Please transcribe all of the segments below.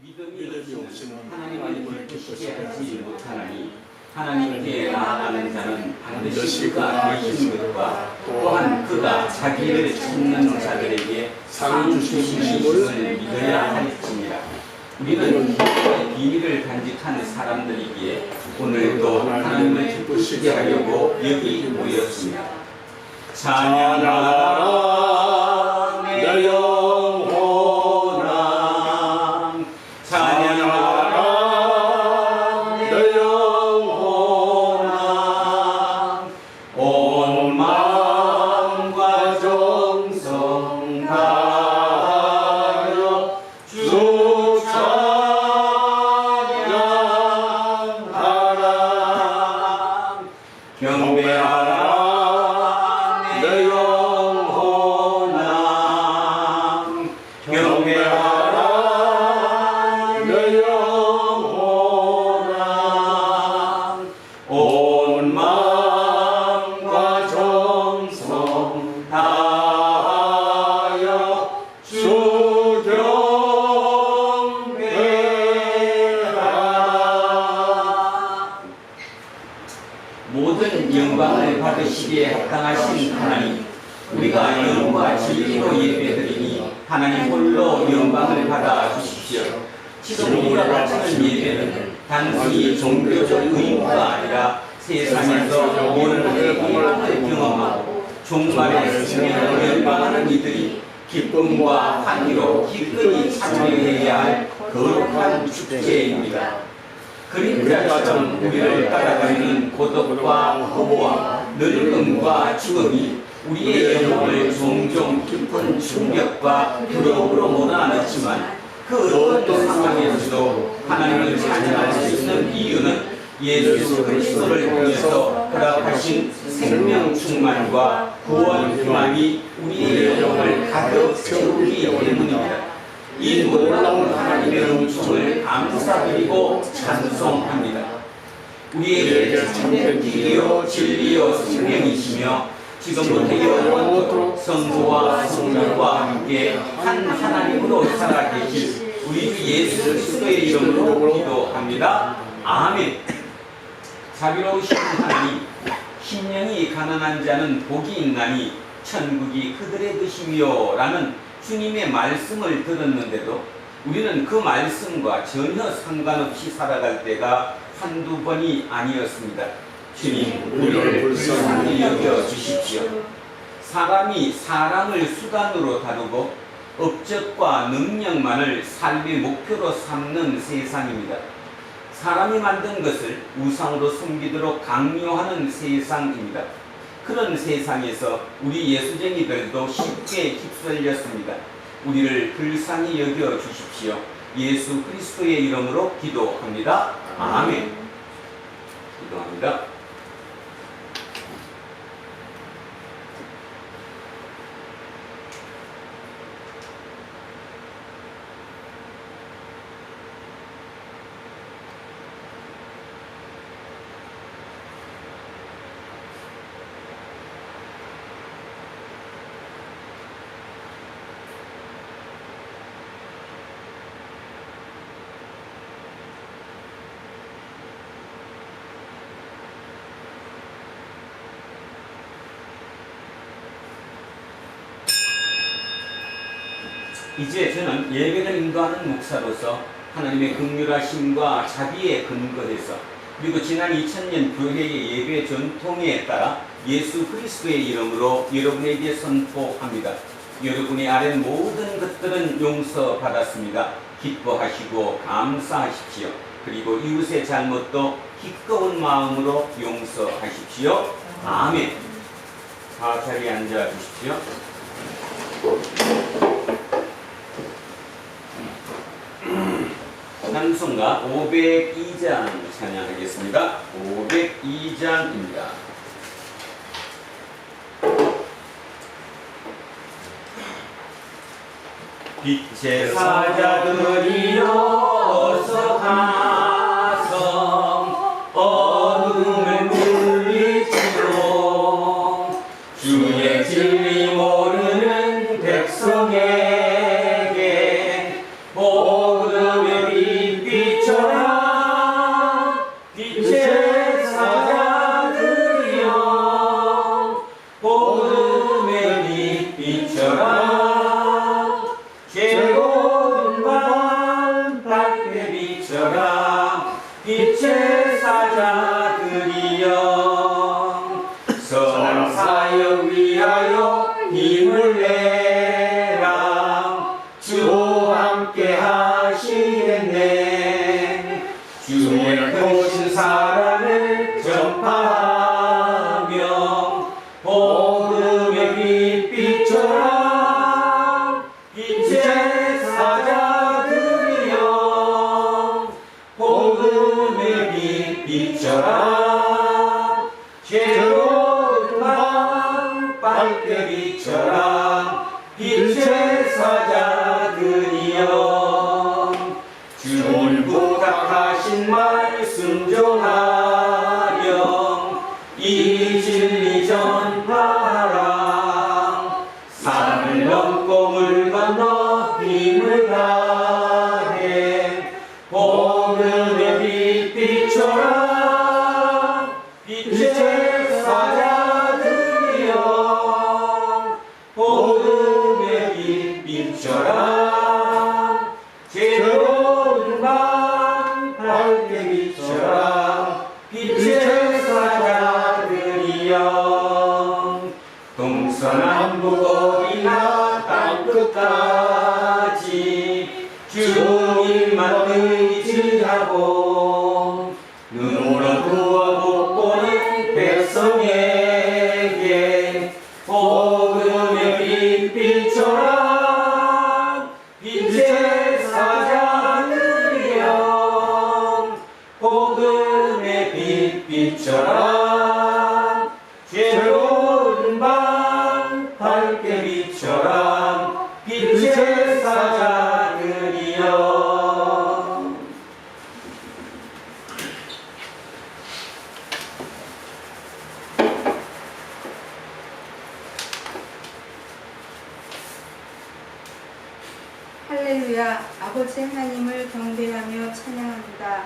믿음이 없이는 하나님을 기쁘시게 하지 못하나니 하나님께 나아가는 자는 반드시 그가 계신 것과 또한 그가 자기를 찾는 자들에게 상 주심을 믿어야 할지니라. 우리는 그의 비밀을 간직하는 사람들이기에 오늘도 하나님을 기쁘시게 하려고 여기 모였습니다. 찬양하라 내 영혼아, 찬양하라 내 영혼아, 온 마음과 정성 다하여 주 찬양하라. 경배하라 내 영혼아, 경배하라 내 영혼아, 온 마음과 정성 다하여 주 경배하라. 모든 영광을 받으시기에 합당하신 하나님, 우리가 영과 진리로 예배드리니 하나님 홀로 영광을 받아 주십시오. 지금 우리가 바치는 예배는 단순히 종교적 의무가 아니라 세상에서 오늘의 영광을 경험하고 종말의 생명을 열망하는 이들이 기쁨과 환희로 기꺼이 참여해야 할 거룩한 축제입니다. 그림자처럼 우리를 따라다니는 고독과 허무와 늙음과 죽음이 우리의 영혼을 종종 깊은 충격과 두려움으로 몰아넣지만 그 어떤 상황에서도 하나님을 찬양할 수 있는 이유는 예수 그리스도를 통해서 허락하신 생명 충만과 구원 희망이 우리의 영혼을 가득 채우기 때문입니다. 이 놀라운 하나님의 은총을 감사드리고 찬송합니다. 우리에게 참된 길이요 진리요 생명이시며 지금부터 영원토록 성부와 성령과 함께 한 하나님으로 살아계실 우리 주 예수 그리스도의 이름으로 기도합니다. 아멘. 자비로우신 하나님, 심령이 가난한 자는 복이 있나니 천국이 그들의 것이며 라는 주님의 말씀을 들었는데도 우리는 그 말씀과 전혀 상관없이 살아갈 때가 한두 번이 아니었습니다. 주님, 우리를 불쌍히 여겨 주십시오. 사람이 사람을 수단으로 다루고 업적과 능력만을 삶의 목표로 삼는 세상입니다. 사람이 만든 것을 우상으로 섬기도록 강요하는 세상입니다. 그런 세상에서 우리 예수쟁이들도 쉽게 휩쓸렸습니다. 우리를 불쌍히 여겨 주십시오. 예수 그리스도의 이름으로 기도합니다. 아멘. 기도합니다. 이제 저는 예배를 인도하는 목사로서 하나님의 긍휼하심과 자비에 근거해서 그리고 지난 2000년 교회의 예배 전통에 따라 예수 그리스도의 이름으로 여러분에게 선포합니다. 여러분의 아는 모든 것들은 용서받았습니다. 기뻐하시고 감사하십시오. 그리고 이웃의 잘못도 기꺼운 마음으로 용서하십시오. 아멘. 다 자리에 앉아 주십시오. 찬송가 502장 찬양하겠습니다. 502장입니다. 빛의 사자들이여 어서 가서 어둠을 물리치고 주의 진리 모르는 백성에게 복음의 빛의 사자들이여 선한 사역 위하여 힘을 내라. 주와 함께 하시겠네. 주의 크신 사랑을 전파하며 복음의 빛 비춰라. 빛의 사자들이여 복음의 빛 비춰라. 새로운 밤 밝게 비춰라. 빛의 사자들이여 주님 부탁하신 말 순종하여 이 진리 전파하라. 산을 넘고 물 건너 힘을 다해 복음의 빛 비춰라. 빛의 사자들이여 복음의 빛 비춰라. 새로운 밤 밝게 비춰라. 빛의 사자들이여 동서남북 어디나 땅끝까지 주님만 의지하고 눈으로 부어 못 보는 백성에게 복음의 빛 비춰라. 빛의 사자들이여 복음의 빛 비춰라. 새로운 밤 밝게 비춰라. 빛의 사자들이여. 할렐루야. 아버지 하나님을 경배하며 찬양합니다.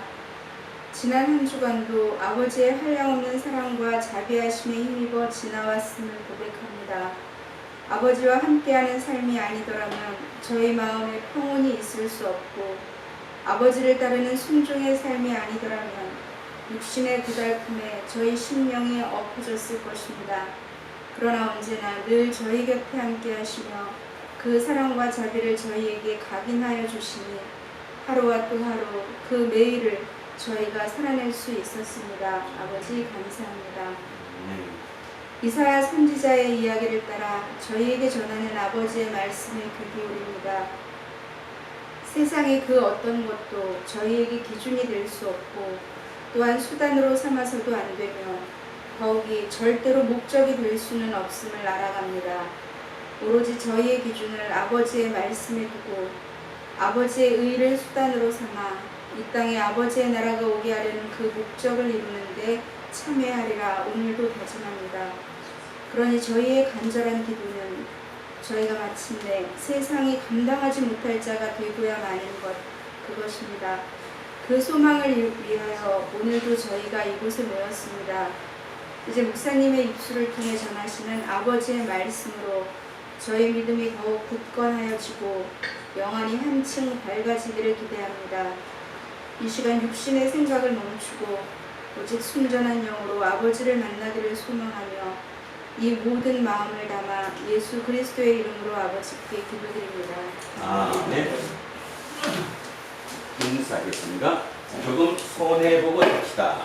지난 한 주간도 아버지의 한량없는 사랑과 자비하심에 힘입어 지나왔음을 고백합니다. 아버지와 함께하는 삶이 아니더라면 저희 마음에 평온이 있을 수 없고, 아버지를 따르는 순종의 삶이 아니더라면 육신의 고달픔에 저희 심령이 엎어졌을 것입니다. 그러나 언제나 늘 저희 곁에 함께하시며 그 사랑과 자비를 저희에게 각인하여 주시니 하루와 또 하루 그 매일을 저희가 살아낼 수 있었습니다. 아버지 감사합니다. 이사야 선지자의 이야기를 따라 저희에게 전하는 아버지의 말씀에 귀 기울입니다. 세상의 그 어떤 것도 저희에게 기준이 될 수 없고, 또한 수단으로 삼아서도 안 되며 더욱이 절대로 목적이 될 수는 없음을 알아갑니다. 오로지 저희의 기준을 아버지의 말씀에 두고 아버지의 의를 수단으로 삼아 이 땅에 아버지의 나라가 오게 하려는 그 목적을 이루는데 참여하리라 오늘도 다짐합니다. 그러니 저희의 간절한 기도는 저희가 마침내 세상이 감당하지 못할 자가 되고야 마는 것, 그것입니다. 그 소망을 위하여 오늘도 저희가 이곳에 모였습니다. 이제 목사님의 입술을 통해 전하시는 아버지의 말씀으로 저희 믿음이 더욱 굳건하여지고 영원히 한층 밝아지기를 기대합니다. 이 시간 육신의 생각을 멈추고 오직 순전한 영으로 아버지를 만나기를 소망하며 이 모든 마음을 담아 예수 그리스도의 이름으로 아버지께 기도드립니다. 아멘. 인사하겠습니다. 조금 손해보고 합시다.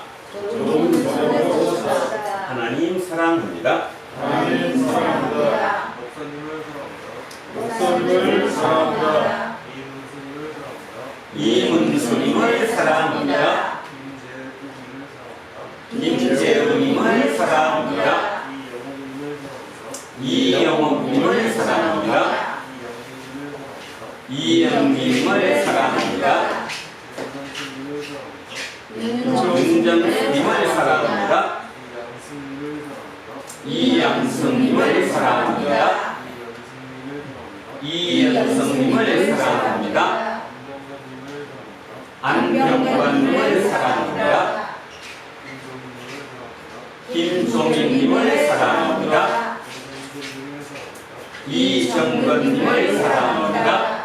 하나님 사랑합니다. 하나님 사랑합니다. 목사님을 사랑합니다. 이문수님을 사랑합니다. 김재우님을 사랑합니다. 이영옥님을 사랑합니다. 이영님을 사랑합니다. 윤정수님을 사랑합니다. 이양승님을 사랑합니다. 이연성님을 사랑합니다. 안병관님을 사랑합니다. 김종인님을 사랑합니다. 이정건님을 사랑합니다.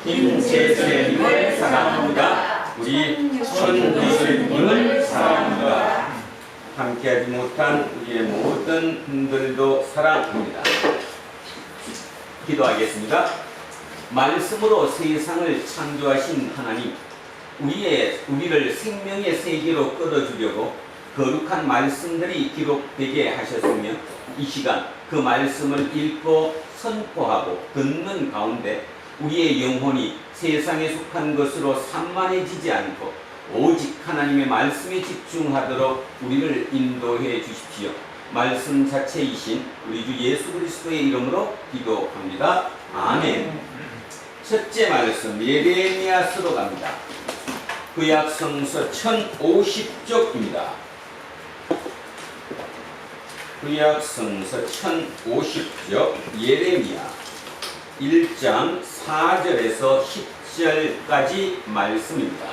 김재세님을 사랑합니다. 우리 천주님을 사랑합니다. 함께하지 못한 우리의 모든 분들도 사랑합니다. 기도하겠습니다. 말씀으로 세상을 창조하신 하나님, 우리를 생명의 세계로 끌어주려고 거룩한 말씀들이 기록되게 하셨으며, 이 시간 그 말씀을 읽고 선포하고 듣는 가운데 우리의 영혼이 세상에 속한 것으로 산만해지지 않고 오직 하나님의 말씀에 집중하도록 우리를 인도해 주십시오. 말씀 자체이신 우리 주 예수 그리스도의 이름으로 기도합니다. 아멘. 첫째 말씀 예레미야서로 갑니다. 구약성서 1050쪽입니다. 구약성서 1050쪽 예레미야 1장 4절에서 10절까지 말씀입니다.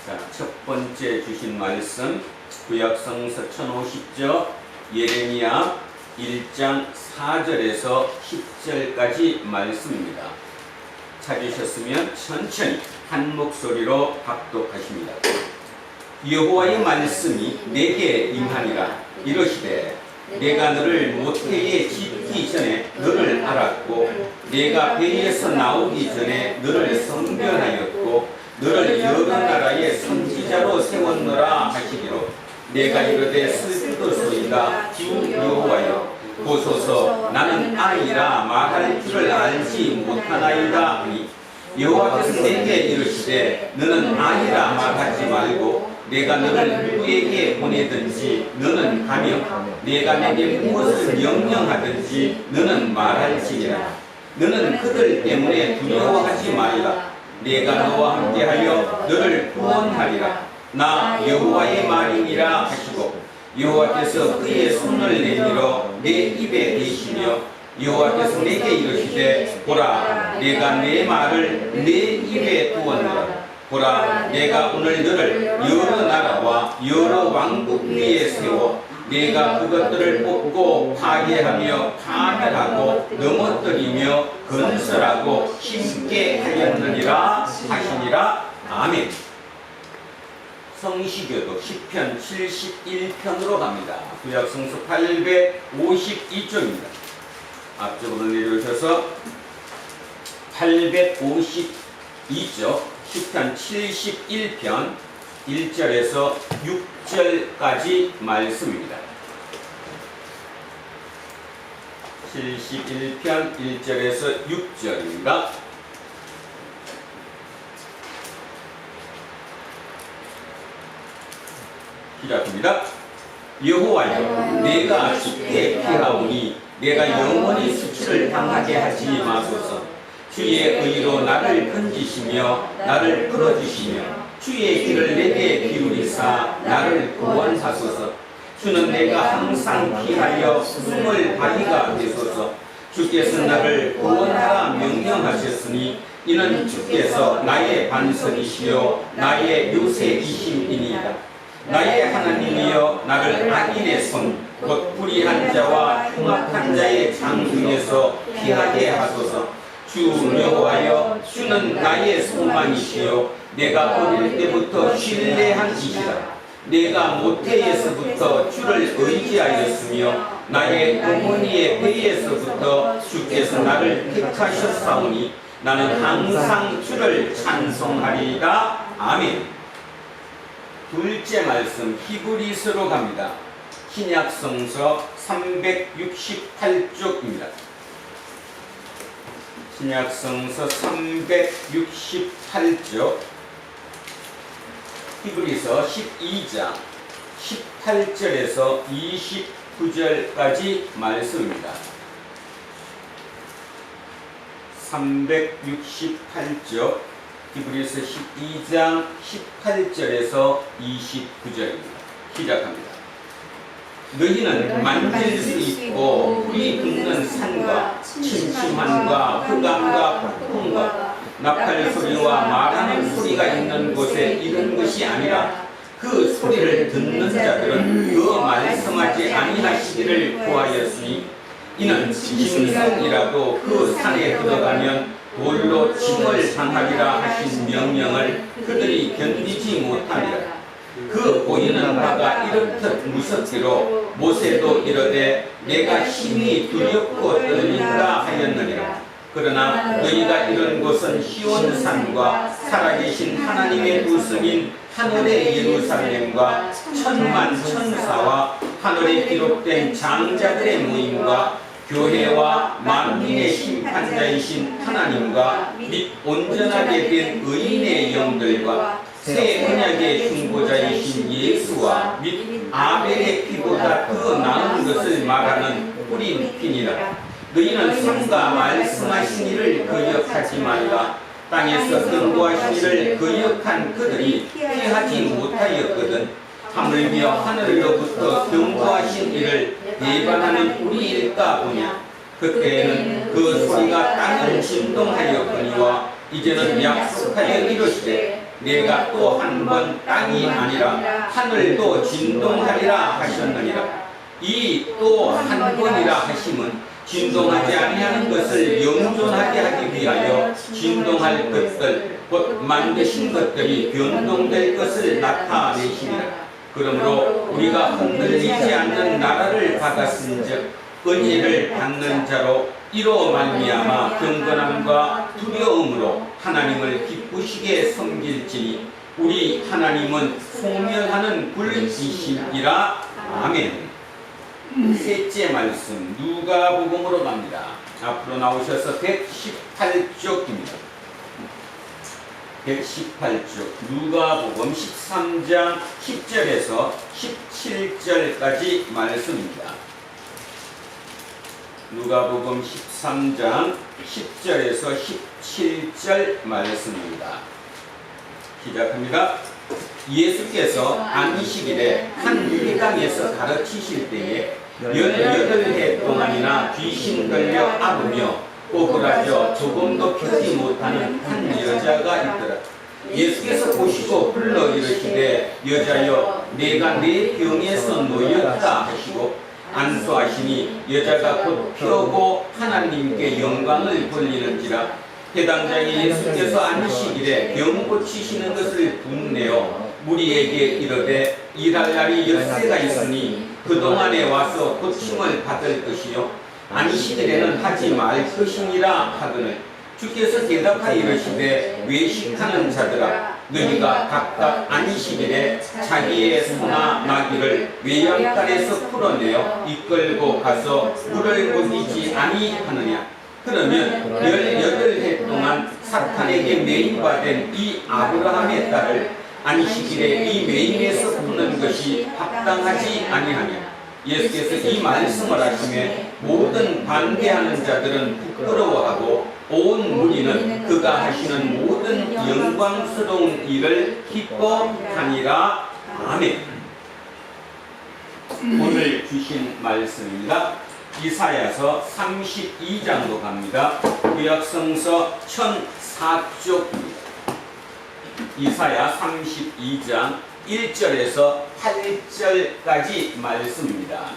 자, 첫 번째 주신 말씀 구약성서 1050쪽 예레미야 1장 4절에서 10절까지 말씀입니다. 찾으셨으면 천천히 한 목소리로 합독하십니다. 여호와의 말씀이 내게 임하니라. 이르시되 내가 너를 모태에 짓기 전에 너를 알았고 내가 배에서 나오기 전에 너를 성별하였고 너를 여러 나라의 선지자로 세웠노라 하시기로 내가 이르되 슬프도소이다. 주 여호와여 보소서 나는 아이라 말할 줄을 알지 못하나이다 하니 여호와께서 내게 이르시되 너는 아이라 말하지 말고 내가 너를 누구에게 보내든지 너는 가며 내가 내게 무엇을 명령하든지 너는 말할지니라. 너는 그들 때문에 두려워하지 말라. 내가 너와 함께하여 너를 구원하리라. 나 여호와의 말이니라 하시고 여호와께서 그의 손을 내밀어 내 입에 대시며 여호와께서 내게 이르시되 보라 내가 내 말을 내 입에 두었노라. 보라 내가 오늘 너를 여러 나라와 여러 왕국 위에 세워 내가 그것들을 뽑고 파괴하며 파멸하고 넘어뜨리며 건설하고 심게 하였느니라 하시니라. 아멘. 성시교독 시편 71편으로 갑니다. 구약성서 852쪽입니다. 앞쪽으로 내려오셔서 852쪽 시편 71편 1절에서 6절까지 말씀입니다. 71편 1절에서 6절입니다. 시작합니다. 여호와여 내가 쉽게 피하오니 내가 영원히 수치를 당하게 하지 마소서. 주의 의로 나를 건지시며 나를 풀어주시며 주의 길을 내게 기울이사 나를 구원하소서. 주는 내가 항상 피하여 숨을 바위가 되소서. 주께서 나를 구원하라 명령하셨으니 이는 주께서 나의 반석이시요 나의 요새이심이니이다. 나의 하나님이여 나를 악인의 손 곧 불의한 자와 흉악한 자의 장중에서 피하게 하소서. 주 여호와여 주는 나의 소망이시요 내가 어릴 때부터 신뢰한 이시라. 내가 모태에서부터 주를 의지하였으며 나의 어머니의 배에서부터 주께서 나를 택하셨사오니 나는 항상 주를 찬송하리이다. 아멘. 둘째 말씀 히브리서로 갑니다. 신약성서 368쪽입니다. 신약성서 368쪽 히브리서 12장 18절에서 29절까지 말씀입니다. 368쪽 히브리서 12장 18절에서 29절입니다. 시작합니다. 너희는 만질 수 있고 불이 붙는 산과 침침함과 흑암과 폭풍과 나팔 소리와 말하는 소리가 있는 곳에 이른 것이 아니라 그 소리를 듣는 자들은 그 말씀하지 아니하시기를 구하였으니 이는 짐승이라도 그 산에 들어가면 돌로 침을 당하리라 하신 명령을 그들이 견디지 못하니라. 그 보이는 바가 이렇듯 무섭기로 모세도 이르되 내가 심히 두렵고 떨린다 하였느니라. 그러나 너희가 이런 곳은 시온산과 살아계신 하나님의 우승인 하늘의 예루살렘과 천만 천사와 하늘에 기록된 장자들의 모임과 교회와 만민의 심판자이신 하나님과 및 온전하게 된 의인의 영들과 새 언약의 중보자이신 예수와 및 아벨의 피보다 더 나은 것을 말하는 뿌린 피니라. 너희는 성가 말씀하신 이를 거역하지 말라. 땅에서 경고하신 이를 거역한 그들이 피하지 못하였거든. 하물며 하늘로부터 경고하신 이를 배반하는 우리일까 보냐. 그때에는 그 소리가 땅을 진동하였거니와 이제는 약속하여 이르시되 내가 또 한 번 땅이 아니라 하늘도 진동하리라 하셨느니라. 이 또 한 번이라 하심은 진동하지 아니하는 것을 영존하게 하기 위하여 진동할 것들 곧 만드신 것들이 변동될 것을 나타내시니라. 그러므로 우리가 흔들리지 않는 나라를 받았은즉 은혜를 받는 자로 이로 말미암아 경건함과 두려움으로 하나님을 기쁘시게 섬길지니 우리 하나님은 소멸하는 불이시니라. 아멘. 셋째 말씀 누가복음으로 갑니다. 앞으로 나오셔서 118쪽입니다. 118쪽 누가복음 13장 10절에서 17절까지 말씀입니다. 누가복음 13장 10절에서 17절 말씀입니다. 시작합니다. 예수께서 안식일에 한 회당에서 가르치실 때에 18해 동안이나 귀신 걸려 아프며 오그라져 조금도 펴지 못하는 한 여자가 있더라. 예수께서 보시고 불러 이르시되 여자여 내가 네 병에서 놓였다 하시고 안수하시니 여자가 곧 펴고 하나님께 영광을 돌리는지라. 해당장이 예수께서 안식일에 병 고치시는 것을 분내어 무리에게 이르되 일할 날이 엿새가 있으니 그동안에 와서 고침을 받을 것이요 안식일에는 하지 말 것이니라 하거늘 주께서 대답하여 이르시되 외식하는 자들아 너희가 각각 안식일에 자기의 소나 나귀를 외양간에서 풀어내어 이끌고 가서 물을 먹이지 아니하느냐. 그러면 18해 동안 사탄에게 매인받은 이 아브라함의 딸을 안식일에 이 매임에서 푸는 것이 합당하지 아니하냐. 예수께서 이 말씀을 하시매 모든 반대하는 자들은 부끄러워하고 온 무리는 그가 하시는 모든 영광스러운 일을 기뻐하니라. 아멘. 오늘 주신 말씀입니다. 이사야서 32장으로 갑니다. 구약성서 1004쪽입니다. 이사야 32장 1절에서 8절까지 말씀입니다.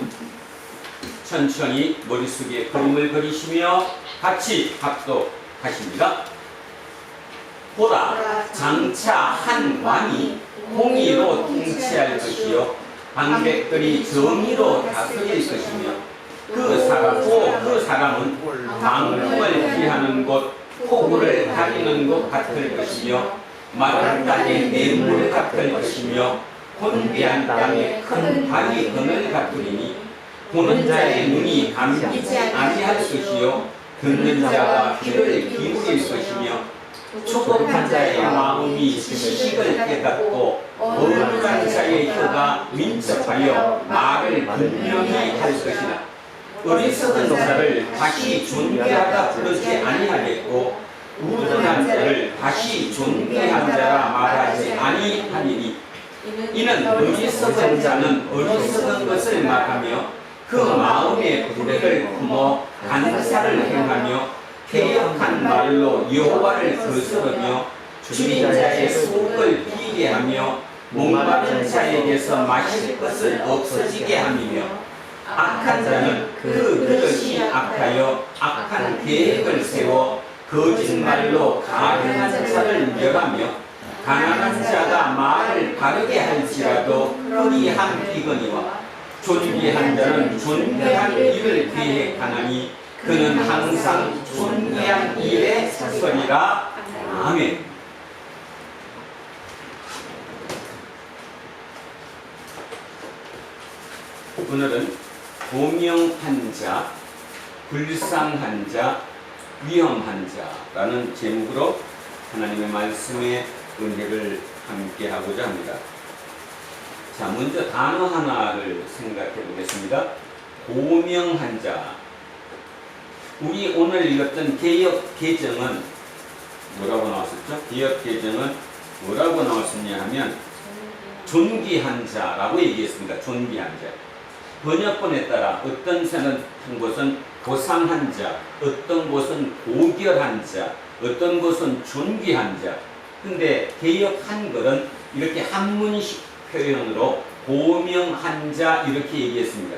천천히 머릿속에 그림을 그리시며 같이 합독하십니다. 보라, 장차 한 왕이 공의로 통치할 것이요 방백들이 정의로 다스릴 것이며 그 사람은 방풍을 피하는 곳, 폭우를 가리는 곳 같을 것이며 마른 땅의 냇물 같을 것이며 혼비한 땅의 큰 바위 그늘 같으리니 보는 자의 눈이 감기지 아니할 것이요 듣는 자가 귀를 기울일 것이며 초급한 자의 마음이 지식을 깨닫고 어른한 자의 혀가 민첩하여 말을 분명히 할 것이다. 어리석은 자를 다시 존귀하다 부르지 아니하겠고 우둔한 자를 다시 존귀한 자라 말하지 아니하니니 이는 어리석은 자는 어리석은 것을 말하며 그 마음의 불의를 품어 간사를 행하며 패역한 말로 여호와를 거스르며 주인 자의 속을 비게 하며 목마른 자에게서 마실 것을 없어지게 함이며 악한 자는 그 그릇이 악하여 악한 계획을 세워 그 거짓말로 가증한 자를 멸하며 가난한 자가 말을 바르게 할지라도 그리한 비거니와 존귀한 자는 존귀한 일을 계획하나니 그는 항상 존귀한 일에 서리라. 아멘. 오늘은 고명한 자, 불쌍한 자, 위험한 자라는 제목으로 하나님의 말씀의 은혜를 함께 하고자 합니다. 자, 먼저 단어 하나를 생각해 보겠습니다. 고명한 자. 우리 오늘 읽었던 개역 개정은 뭐라고 나왔었죠? 개역 개정은 뭐라고 나왔었냐 하면 존귀한 자라고 얘기했습니다. 존귀한 자. 번역본에 따라 어떤 곳은 고상한 자, 어떤 곳은 고결한 자, 어떤 곳은 존귀한 자. 근데 개역 한글은 이렇게 한문식 표현으로 고명한 자 이렇게 얘기했습니다.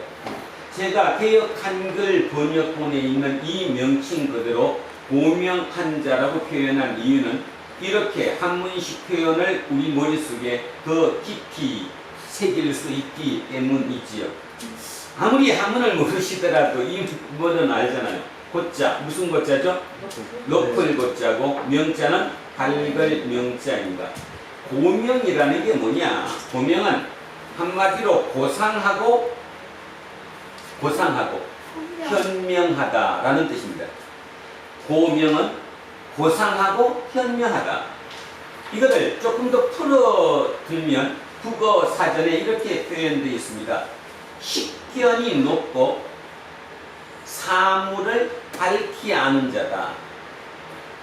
제가 개역 한글 번역본에 있는 이 명칭 그대로 고명한 자라고 표현한 이유는 이렇게 한문식 표현을 우리 머릿속에 더 깊이 새길 수 있기 때문이지요. 아무리 한문을 모르시더라도 이 뭐는 알잖아요. 고자, 무슨 고자죠? 높을 고자고 명자는 밝을 명자입니다. 고명이라는 게 뭐냐? 고명은 한마디로 고상하고 현명하다라는 뜻입니다. 고명은 고상하고 현명하다. 이거를 조금 더 풀어들면 국어 사전에 이렇게 표현되어 있습니다. 식견이 높고 사물을 밝히 아는 자다.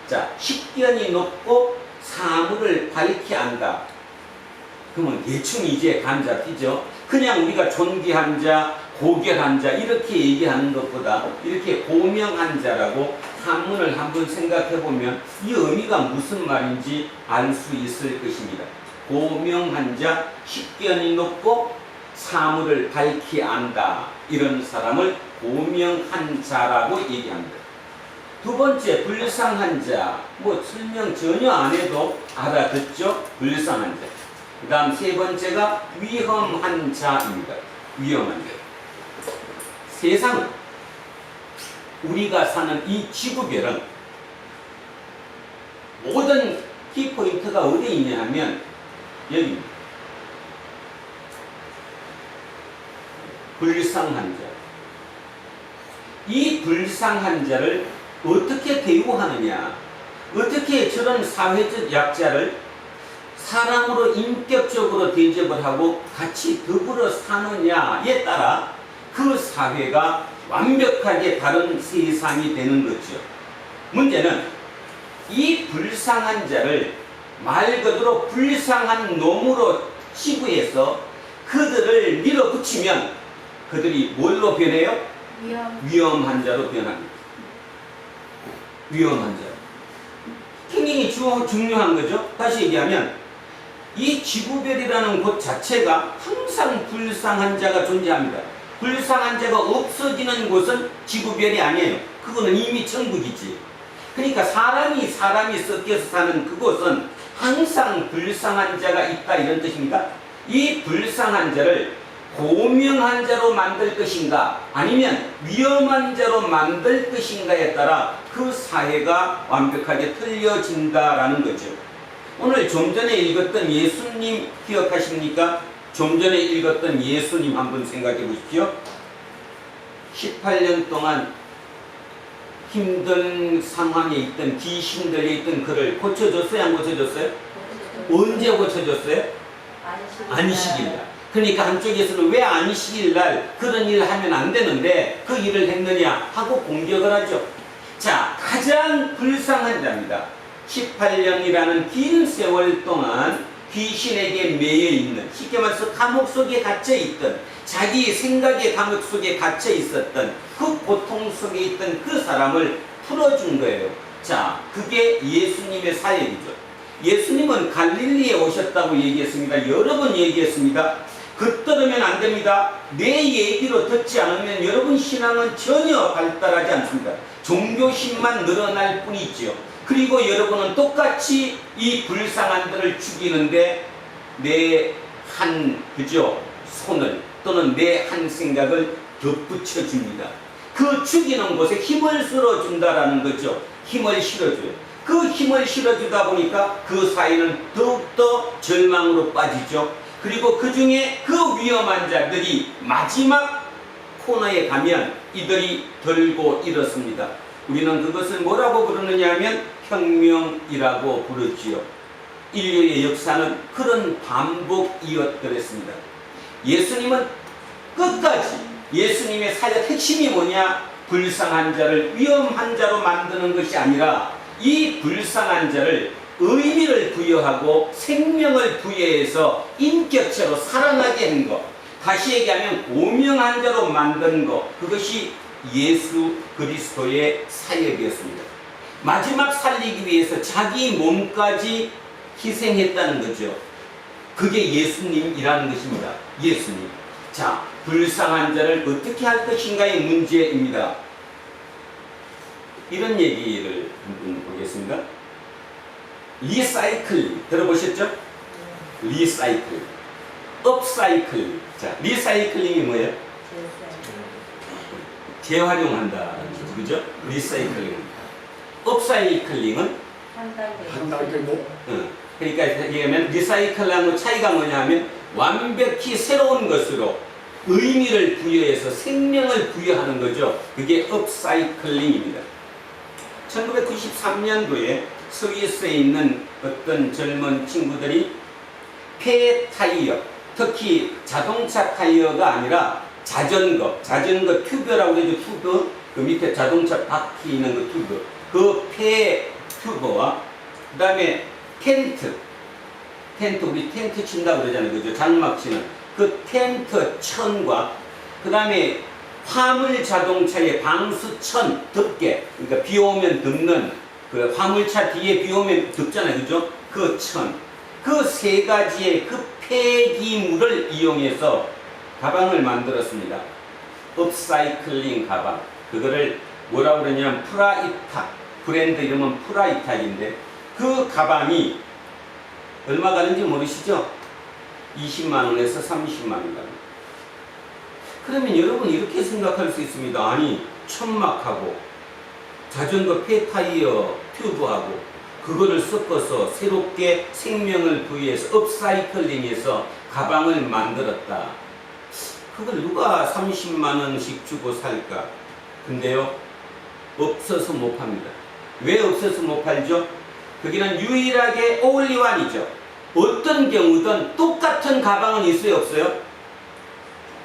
자, 식견이 높고 사물을 밝히 안다. 그러면 대충 이제 감 잡히죠. 그냥 우리가 존귀한 자, 고결한 자 이렇게 얘기하는 것보다 이렇게 고명한 자라고 한문을 한번 생각해 보면 이 의미가 무슨 말인지 알 수 있을 것입니다. 고명한 자, 식견이 높고 사물을 밝히 안다. 이런 사람을 고명한 자라고 얘기합니다. 두 번째, 불쌍한 자. 뭐 설명 전혀 안 해도 알아듣죠? 불쌍한 자. 그 다음 세 번째가 위험한 자입니다. 위험한 자. 세상은, 우리가 사는 이 지구별은 모든 키포인트가 어디에 있냐 하면 여기입니다. 불쌍한 자. 이 불쌍한 자를 어떻게 대우하느냐, 어떻게 저런 사회적 약자를 사람으로 인격적으로 대접을 하고 같이 더불어 사느냐에 따라 그 사회가 완벽하게 다른 세상이 되는 거죠. 문제는 이 불쌍한 자를 말 그대로 불쌍한 놈으로 치부해서 그들을 밀어붙이면 그들이 뭘로 변해요? 위험한 자로 변합니다. 위험한 자. 굉장히 중요한 거죠. 다시 얘기하면 이 지구별이라는 곳 자체가 항상 불쌍한 자가 존재합니다. 불쌍한 자가 없어지는 곳은 지구별이 아니에요. 그거는 이미 천국이지. 그러니까 사람이 섞여서 사는 그곳은 항상 불쌍한 자가 있다 이런 뜻입니다. 이 불쌍한 자를 고명한 자로 만들 것인가 아니면 위험한 자로 만들 것인가에 따라 그 사회가 완벽하게 틀려진다라는 거죠. 오늘 좀 전에 읽었던 예수님 기억하십니까? 좀 전에 읽었던 예수님 한번 생각해 보십시오. 18년 동안 힘든 상황에 있던 귀신 들려 있던 그를 고쳐줬어요? 안 고쳐줬어요? 언제 고쳐줬어요? 안식일날. 그러니까 한쪽에서는 왜 안식일날 그런 일을 하면 안 되는데 그 일을 했느냐 하고 공격을 하죠. 자, 가장 불쌍한 자입니다. 18년이라는 긴 세월 동안 귀신에게 매여 있는, 쉽게 말해서 감옥 속에 갇혀 있던, 자기 생각의 감옥 속에 갇혀 있었던 그 고통 속에 있던 그 사람을 풀어준 거예요. 자, 그게 예수님의 사역이죠. 예수님은 갈릴리에 오셨다고 얘기했습니다. 여러 번 얘기했습니다. 겉들으면 안 됩니다. 내 얘기로 듣지 않으면 여러분 신앙은 전혀 발달하지 않습니다. 종교심만 늘어날 뿐이지요. 그리고 여러분은 똑같이 이 불쌍한들을 죽이는데 내 한 손을 또는 내 한 생각을 덧붙여 줍니다. 그 죽이는 곳에 힘을 실어준다라는 거죠. 힘을 실어줘요. 그 힘을 실어주다 보니까 그 사이는 더욱더 절망으로 빠지죠. 그리고 그 중에 그 위험한 자들이 마지막 코너에 가면 이들이 들고 일었습니다. 우리는 그것을 뭐라고 부르느냐 하면 혁명이라고 부르지요. 인류의 역사는 그런 반복이었더랬습니다. 예수님은 끝까지 예수님의 사역 핵심이 뭐냐? 불쌍한 자를 위험한 자로 만드는 것이 아니라 이 불쌍한 자를 의미를 부여하고 생명을 부여해서 인격체로 살아나게 한 것, 다시 얘기하면 고명한 자로 만든 것, 그것이 예수 그리스도의 사역이었습니다. 마지막 살리기 위해서 자기 몸까지 희생했다는 거죠. 그게 예수님이라는 것입니다. 예수님. 자, 불쌍한 자를 어떻게 할 것인가의 문제입니다. 이런 얘기를 한번 보겠습니다. 리사이클 들어보셨죠? 리사이클, 업사이클. 자, 리사이클링이 뭐예요? 재활용한다, 그죠? 리사이클링. 업사이클링은 한 단계 뭐? 그러니까 얘기하면 리사이클하고 차이가 뭐냐면 완벽히 새로운 것으로 의미를 부여해서 생명을 부여하는 거죠. 그게 업사이클링입니다. 1993년도에 스위스에 있는 어떤 젊은 친구들이 폐 타이어, 특히 자동차 타이어가 아니라 자전거 튜브라고 해서 튜브, 그 밑에 자동차 바퀴 있는 그 튜브, 그 폐 튜브와 그 다음에 텐트, 우리 텐트 친다고 그러잖아요. 그죠? 장막 치는 그 텐트 천과 그 다음에 화물 자동차의 방수천 덮개, 그러니까 비 오면 덮는 그 화물차 뒤에 비 오면 덮잖아요. 그죠? 그 천, 그 세 가지의 그 폐기물을 이용해서 가방을 만들었습니다. 업사이클링 가방. 그거를 뭐라고 그러냐면 프라이탁, 브랜드 이름은 프라이탁인데 그 가방이 얼마 가는지 모르시죠? 20만원에서 30만원. 그러면 여러분 이렇게 생각할 수 있습니다. 아니, 천막하고 자전거 폐타이어 튜브하고 그거를 섞어서 새롭게 생명을 부여해서 업사이클링해서 가방을 만들었다. 그걸 누가 30만원씩 주고 살까? 근데요, 없어서 못 팝니다. 왜 없어서 못 팔죠? 거기는 유일하게 올리원이죠. 어떤 경우든 똑같은 가방은 있어요, 없어요?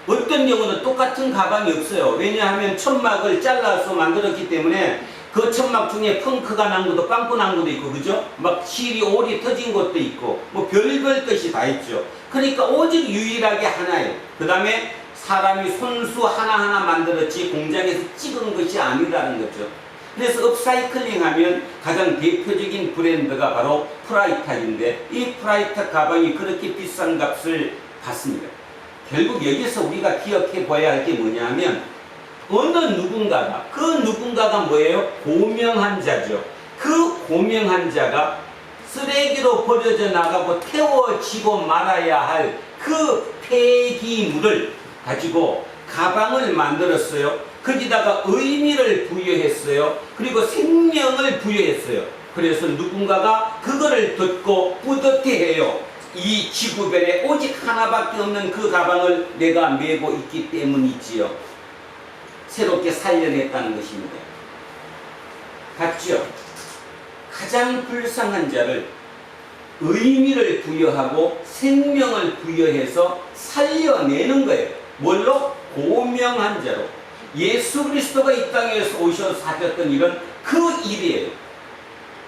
어떤 경우는 똑같은 가방이 없어요. 왜냐하면 천막을 잘라서 만들었기 때문에 그 천막 중에 펑크가 난 것도 빵꾸 난 것도 있고, 그죠? 막 실이 올이 터진 것도 있고, 뭐 별별 것이 다 있죠. 그러니까 오직 유일하게 하나예요. 그 다음에 사람이 손수 하나하나 만들었지 공장에서 찍은 것이 아니라는 거죠. 그래서 업사이클링 하면 가장 대표적인 브랜드가 바로 프라이탁인데, 이 프라이탁 가방이 그렇게 비싼 값을 받습니다. 결국 여기서 우리가 기억해 봐야 할 게 뭐냐면, 어느 누군가가, 그 누군가가 뭐예요? 고명한 자죠. 그 고명한 자가 쓰레기로 버려져 나가고 태워지고 말아야 할 그 폐기물을 가지고 가방을 만들었어요. 거기다가 의미를 부여했어요. 그리고 생명을 부여했어요. 그래서 누군가가 그거를 듣고 뿌듯해해요. 이 지구별에 오직 하나밖에 없는 그 가방을 내가 메고 있기 때문이지요. 새롭게 살려냈다는 것입니다. 같죠? 가장 불쌍한 자를 의미를 부여하고 생명을 부여해서 살려내는 거예요. 뭘로? 고명한 자로. 예수 그리스도가 이 땅에서 오셔서 하셨던 일은 그 일이에요.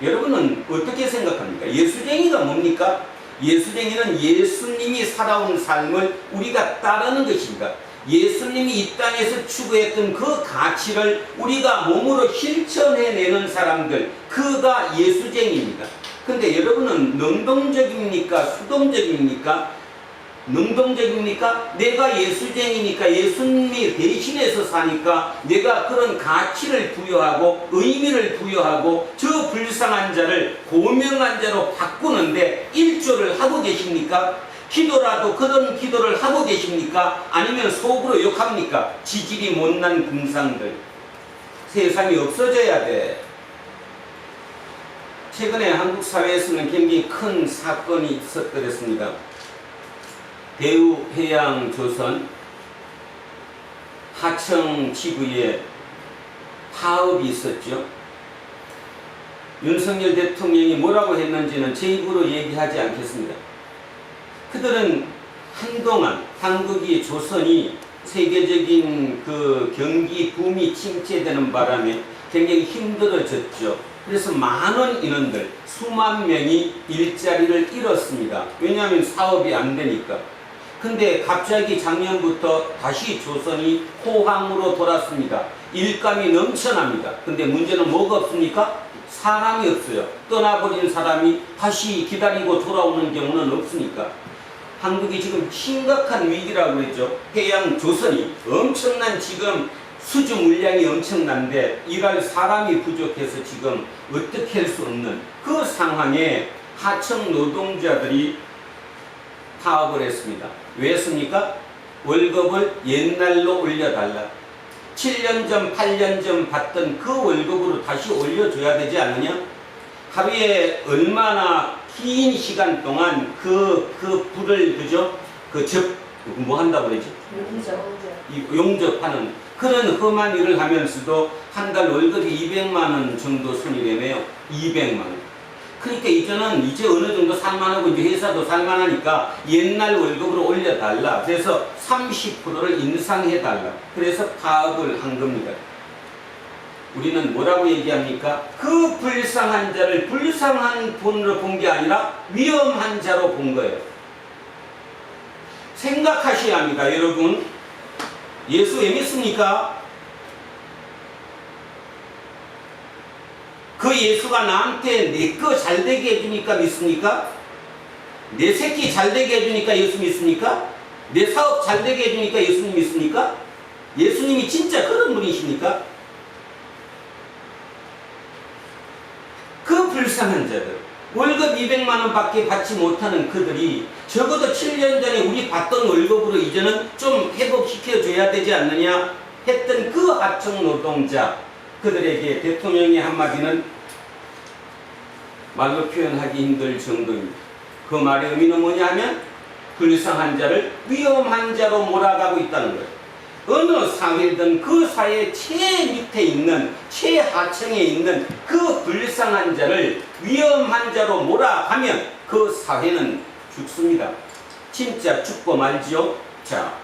여러분은 어떻게 생각합니까? 예수쟁이가 뭡니까? 예수쟁이는 예수님이 살아온 삶을 우리가 따르는 것입니다. 예수님이 이 땅에서 추구했던 그 가치를 우리가 몸으로 실천해내는 사람들, 그가 예수쟁이입니다. 근데 여러분은 능동적입니까? 수동적입니까? 능동적입니까? 내가 예수쟁이니까 예수님이 대신해서 사니까 내가 그런 가치를 부여하고 의미를 부여하고 저 불쌍한 자를 고명한 자로 바꾸는데 일조를 하고 계십니까? 기도라도 그런 기도를 하고 계십니까? 아니면 속으로 욕합니까? 지질이 못난 궁상들. 세상이 없어져야 돼. 최근에 한국 사회에서는 굉장히 큰 사건이 있었더랬습니다. 대우해양조선 하청 지구에 파업이 있었죠. 윤석열 대통령이 뭐라고 했는지는 제 입으로 얘기하지 않겠습니다. 그들은 한동안 한국이 조선이 세계적인 그 경기 붐이 침체되는 바람에 굉장히 힘들어졌죠. 그래서 많은 인원들, 수만 명이 일자리를 잃었습니다. 왜냐하면 사업이 안 되니까. 근데 갑자기 작년부터 다시 조선이 호황으로 돌았습니다. 일감이 넘쳐납니다. 근데 문제는 뭐가 없습니까? 사람이 없어요. 떠나버린 사람이 다시 기다리고 돌아오는 경우는 없으니까. 한국이 지금 심각한 위기라고 했죠. 해양 조선이 엄청난 지금 수주 물량이 엄청난데 일할 사람이 부족해서 지금 어떻게 할 수 없는 그 상황에 하청 노동자들이 파업을 했습니다. 왜 했습니까? 월급을 옛날로 올려달라. 7년 전, 8년 전 받던 그 월급으로 다시 올려줘야 되지 않느냐? 하루에 얼마나 긴 시간 동안 그 불을 그죠? 뭐 한다고 그러지? 용접하는 그런 험한 일을 하면서도 한 달 월급이 200만 원 정도 손이라며요. 200만 원. 그러니까 이제는 이제 어느 정도 살만하고 이제 회사도 살만하니까 옛날 월급으로 올려달라. 그래서 30%를 인상해달라. 그래서 파업을 한 겁니다. 우리는 뭐라고 얘기합니까? 그 불쌍한 자를 불쌍한 분으로 본 게 아니라 위험한 자로 본 거예요. 생각하셔야 합니다, 여러분. 예수 왜 믿습니까? 그 예수가 나한테 내 거 잘되게 해주니까 믿습니까? 내 새끼 잘되게 해주니까 예수 믿습니까? 내 사업 잘되게 해주니까 예수님 믿습니까? 예수님이 진짜 그런 분이십니까? 그 불쌍한 자들, 월급 200만 원밖에 받지 못하는 그들이 적어도 7년 전에 우리 받던 월급으로 이제는 좀 회복시켜줘야 되지 않느냐 했던 그 하청 노동자, 그들에게 대통령의 한마디는 말로 표현하기 힘들 정도입니다. 그 말의 의미는 뭐냐 하면 불쌍한 자를 위험한 자로 몰아가고 있다는 거예요. 어느 사회든 그 사회 최밑에 있는 최하층에 있는 그 불쌍한 자를 위험한 자로 몰아가면 그 사회는 죽습니다. 진짜 죽고 말지요. 자,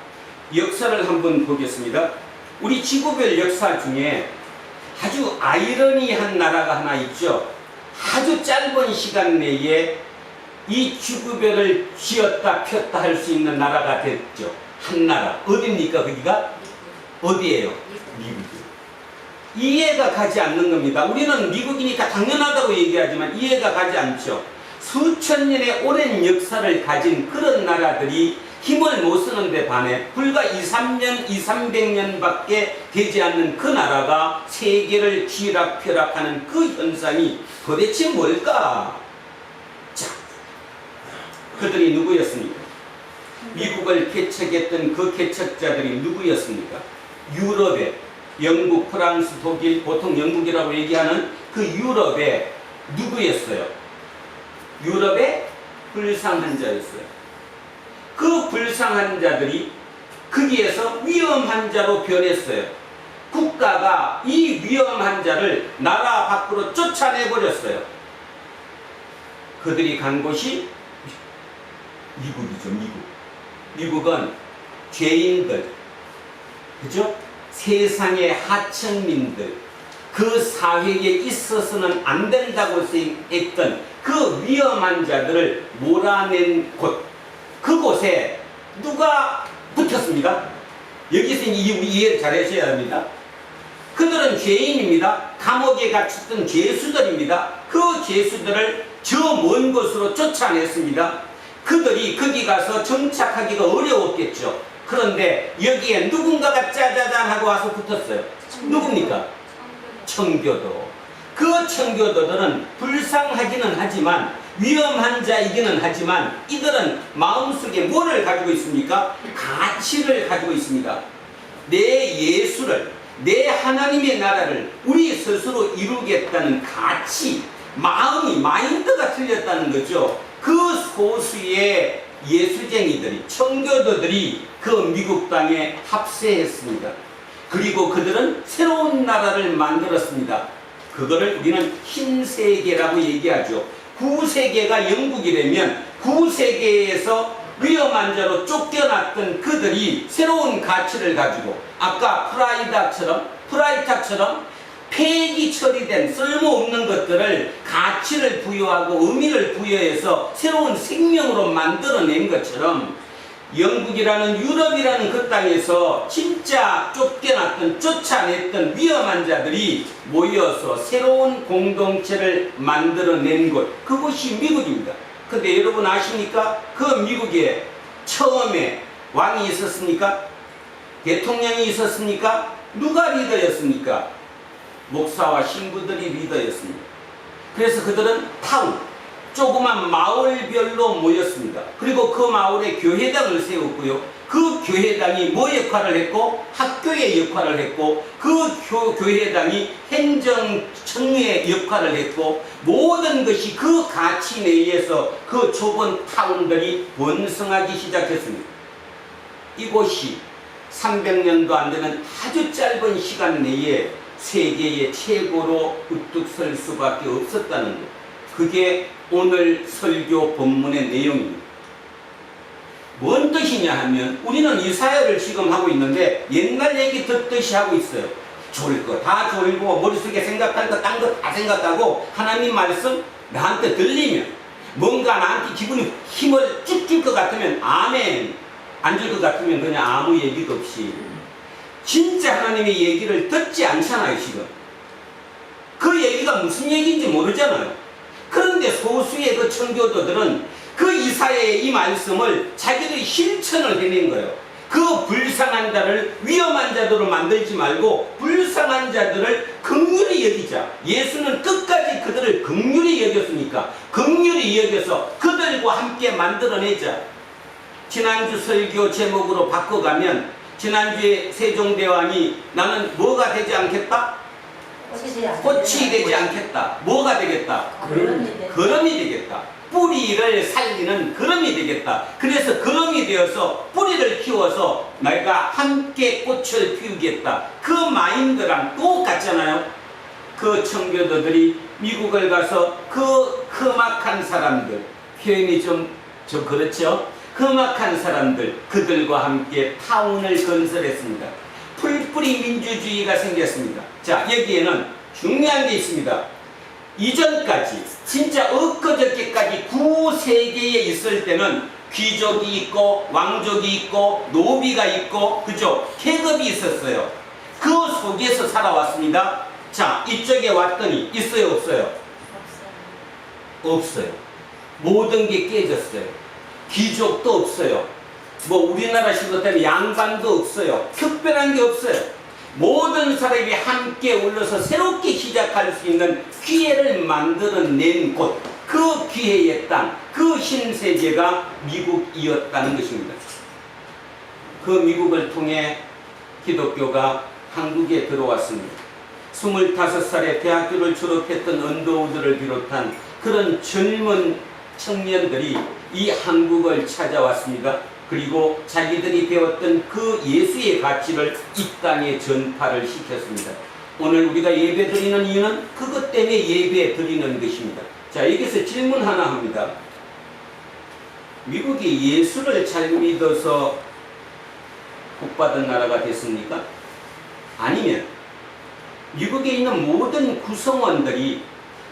역사를 한번 보겠습니다. 우리 지구별 역사 중에 아주 아이러니한 나라가 하나 있죠. 아주 짧은 시간 내에 이 지구별을 쥐었다 폈다 할 수 있는 나라가 됐죠. 한 나라. 어디입니까? 거기가? 어디예요? 미국이요. 이해가 가지 않는 겁니다. 우리는 미국이니까 당연하다고 얘기하지만 이해가 가지 않죠. 수천 년의 오랜 역사를 가진 그런 나라들이 힘을 못 쓰는데 반해 불과 200~300년 밖에 되지 않는 그 나라가 세계를 쥐락펴락하는 그 현상이 도대체 뭘까? 자, 그들이 누구였습니까? 미국을 개척했던 그 개척자들이 누구였습니까? 유럽의 영국, 프랑스, 독일, 보통 영국이라고 얘기하는 그 유럽의 누구였어요? 유럽의 불쌍한 자였어요. 그 불쌍한 자들이 거기에서 위험한 자로 변했어요. 국가가 이 위험한 자를 나라 밖으로 쫓아내버렸어요. 그들이 간 곳이 미국이죠. 미국은 죄인들, 그죠? 세상의 하층민들, 그 사회에 있어서는 안 된다고 했던 그 위험한 자들을 몰아낸 곳, 그곳에 누가 붙었습니까? 여기서 이해를 잘 하셔야 합니다. 그들은 죄인입니다. 감옥에 갇혔던 죄수들입니다. 그 죄수들을 저 먼 곳으로 쫓아냈습니다. 그들이 거기 가서 정착하기가 어려웠겠죠. 그런데 여기에 누군가가 짜자잔 하고 와서 붙었어요. 누굽니까? 청교도. 그 청교도들은 불쌍하기는 하지만 위험한 자이기는 하지만 이들은 마음속에 뭐를 가지고 있습니까? 가치를 가지고 있습니다. 내 예수를, 내 하나님의 나라를 우리 스스로 이루겠다는 가치, 마음이, 마인드가 틀렸다는 거죠. 그 소수의 예수쟁이들이, 청교도들이 그 미국 땅에 합세했습니다. 그리고 그들은 새로운 나라를 만들었습니다. 그거를 우리는 흰세계라고 얘기하죠. 구세계가 영국이라면 구세계에서 위험한 자로 쫓겨났던 그들이 새로운 가치를 가지고 아까 프라이탁처럼 폐기 처리된 쓸모없는 것들을 가치를 부여하고 의미를 부여해서 새로운 생명으로 만들어낸 것처럼 영국이라는 유럽이라는 그 땅에서 진짜 쫓겨났던 쫓아냈던 위험한 자들이 모여서 새로운 공동체를 만들어낸 곳, 그곳이 미국입니다. 근데 여러분 아십니까? 그 미국에 처음에 왕이 있었습니까? 대통령이 있었습니까? 누가 리더였습니까? 목사와 신부들이 리더였습니다. 그래서 그들은 타운, 조그만 마을별로 모였습니다. 그리고 그 마을에 교회당을 세웠고요. 그 교회당이 뭐 역할을 했고? 학교의 역할을 했고, 그 교회당이 행정청의 역할을 했고, 모든 것이 그 가치 내에서 그 좁은 타운들이 번성하기 시작했습니다. 이곳이 300년도 안 되는 아주 짧은 시간 내에 세계의 최고로 우뚝 설 수밖에 없었다는 것. 그게 오늘 설교 본문의 내용입니다. 뭔 뜻이냐 하면 우리는 이 사역을 지금 하고 있는데 옛날 얘기 듣듯이 하고 있어요. 좋을 거 다 졸고 머릿속에 생각할 거 딴 거 다 생각하고 하나님 말씀 나한테 들리면 뭔가 나한테 기분이 힘을 쭉 줄 것 같으면 아멘, 안 줄 것 같으면 그냥 아무 얘기도 없이 진짜 하나님의 얘기를 듣지 않잖아요. 지금 그 얘기가 무슨 얘기인지 모르잖아요. 그런데 소수의 그 청교도들은 그 이사야의 이 말씀을 자기들이 실천을 해낸 거예요. 그 불쌍한 자를 위험한 자들로 만들지 말고 불쌍한 자들을 긍휼히 여기자. 예수는 끝까지 그들을 긍휼히 여겼으니까 긍휼히 여겨서 그들과 함께 만들어내자. 지난주 설교 제목으로 바꿔가면 지난주에 세종대왕이 나는 뭐가 되지 않겠다? 꽃이 되지 않겠다. 뭐가 되겠다? 거름이 되겠다. 뿌리를 살리는 거름이 되겠다. 그래서 거름이 되어서 뿌리를 키워서 내가 함께 꽃을 피우겠다. 그 마인드랑 똑같잖아요. 그 청교도들이 미국을 가서 그 험악한 사람들, 표현이 좀 그렇죠? 험악한 사람들, 그들과 함께 타운을 건설했습니다. 풀뿌리 민주주의가 생겼습니다. 자, 여기에는 중요한 게 있습니다. 이전까지 진짜 엊그저께까지 구세계에 있을 때는 귀족이 있고 왕족이 있고 노비가 있고 그죠? 계급이 있었어요. 그 속에서 살아왔습니다. 자, 이쪽에 왔더니 있어요 없어요? 없어요. 모든 게 깨졌어요. 귀족도 없어요. 뭐 우리나라식으로 따면 양반도 없어요. 특별한 게 없어요. 모든 사람이 함께 올라서 새롭게 시작할 수 있는 기회를 만들어낸 곳, 그 기회의 땅, 그 신세계가 미국이었다는 것입니다. 그 미국을 통해 기독교가 한국에 들어왔습니다. 25살에 대학교를 졸업했던 언더우드를 비롯한 그런 젊은 청년들이 이 한국을 찾아왔습니다. 그리고 자기들이 배웠던 그 예수의 가치를 이 땅에 전파를 시켰습니다. 오늘 우리가 예배 드리는 이유는 그것 때문에 예배 드리는 것입니다. 자, 여기서 질문 하나 합니다. 미국이 예수를 잘 믿어서 복받은 나라가 됐습니까? 아니면 미국에 있는 모든 구성원들이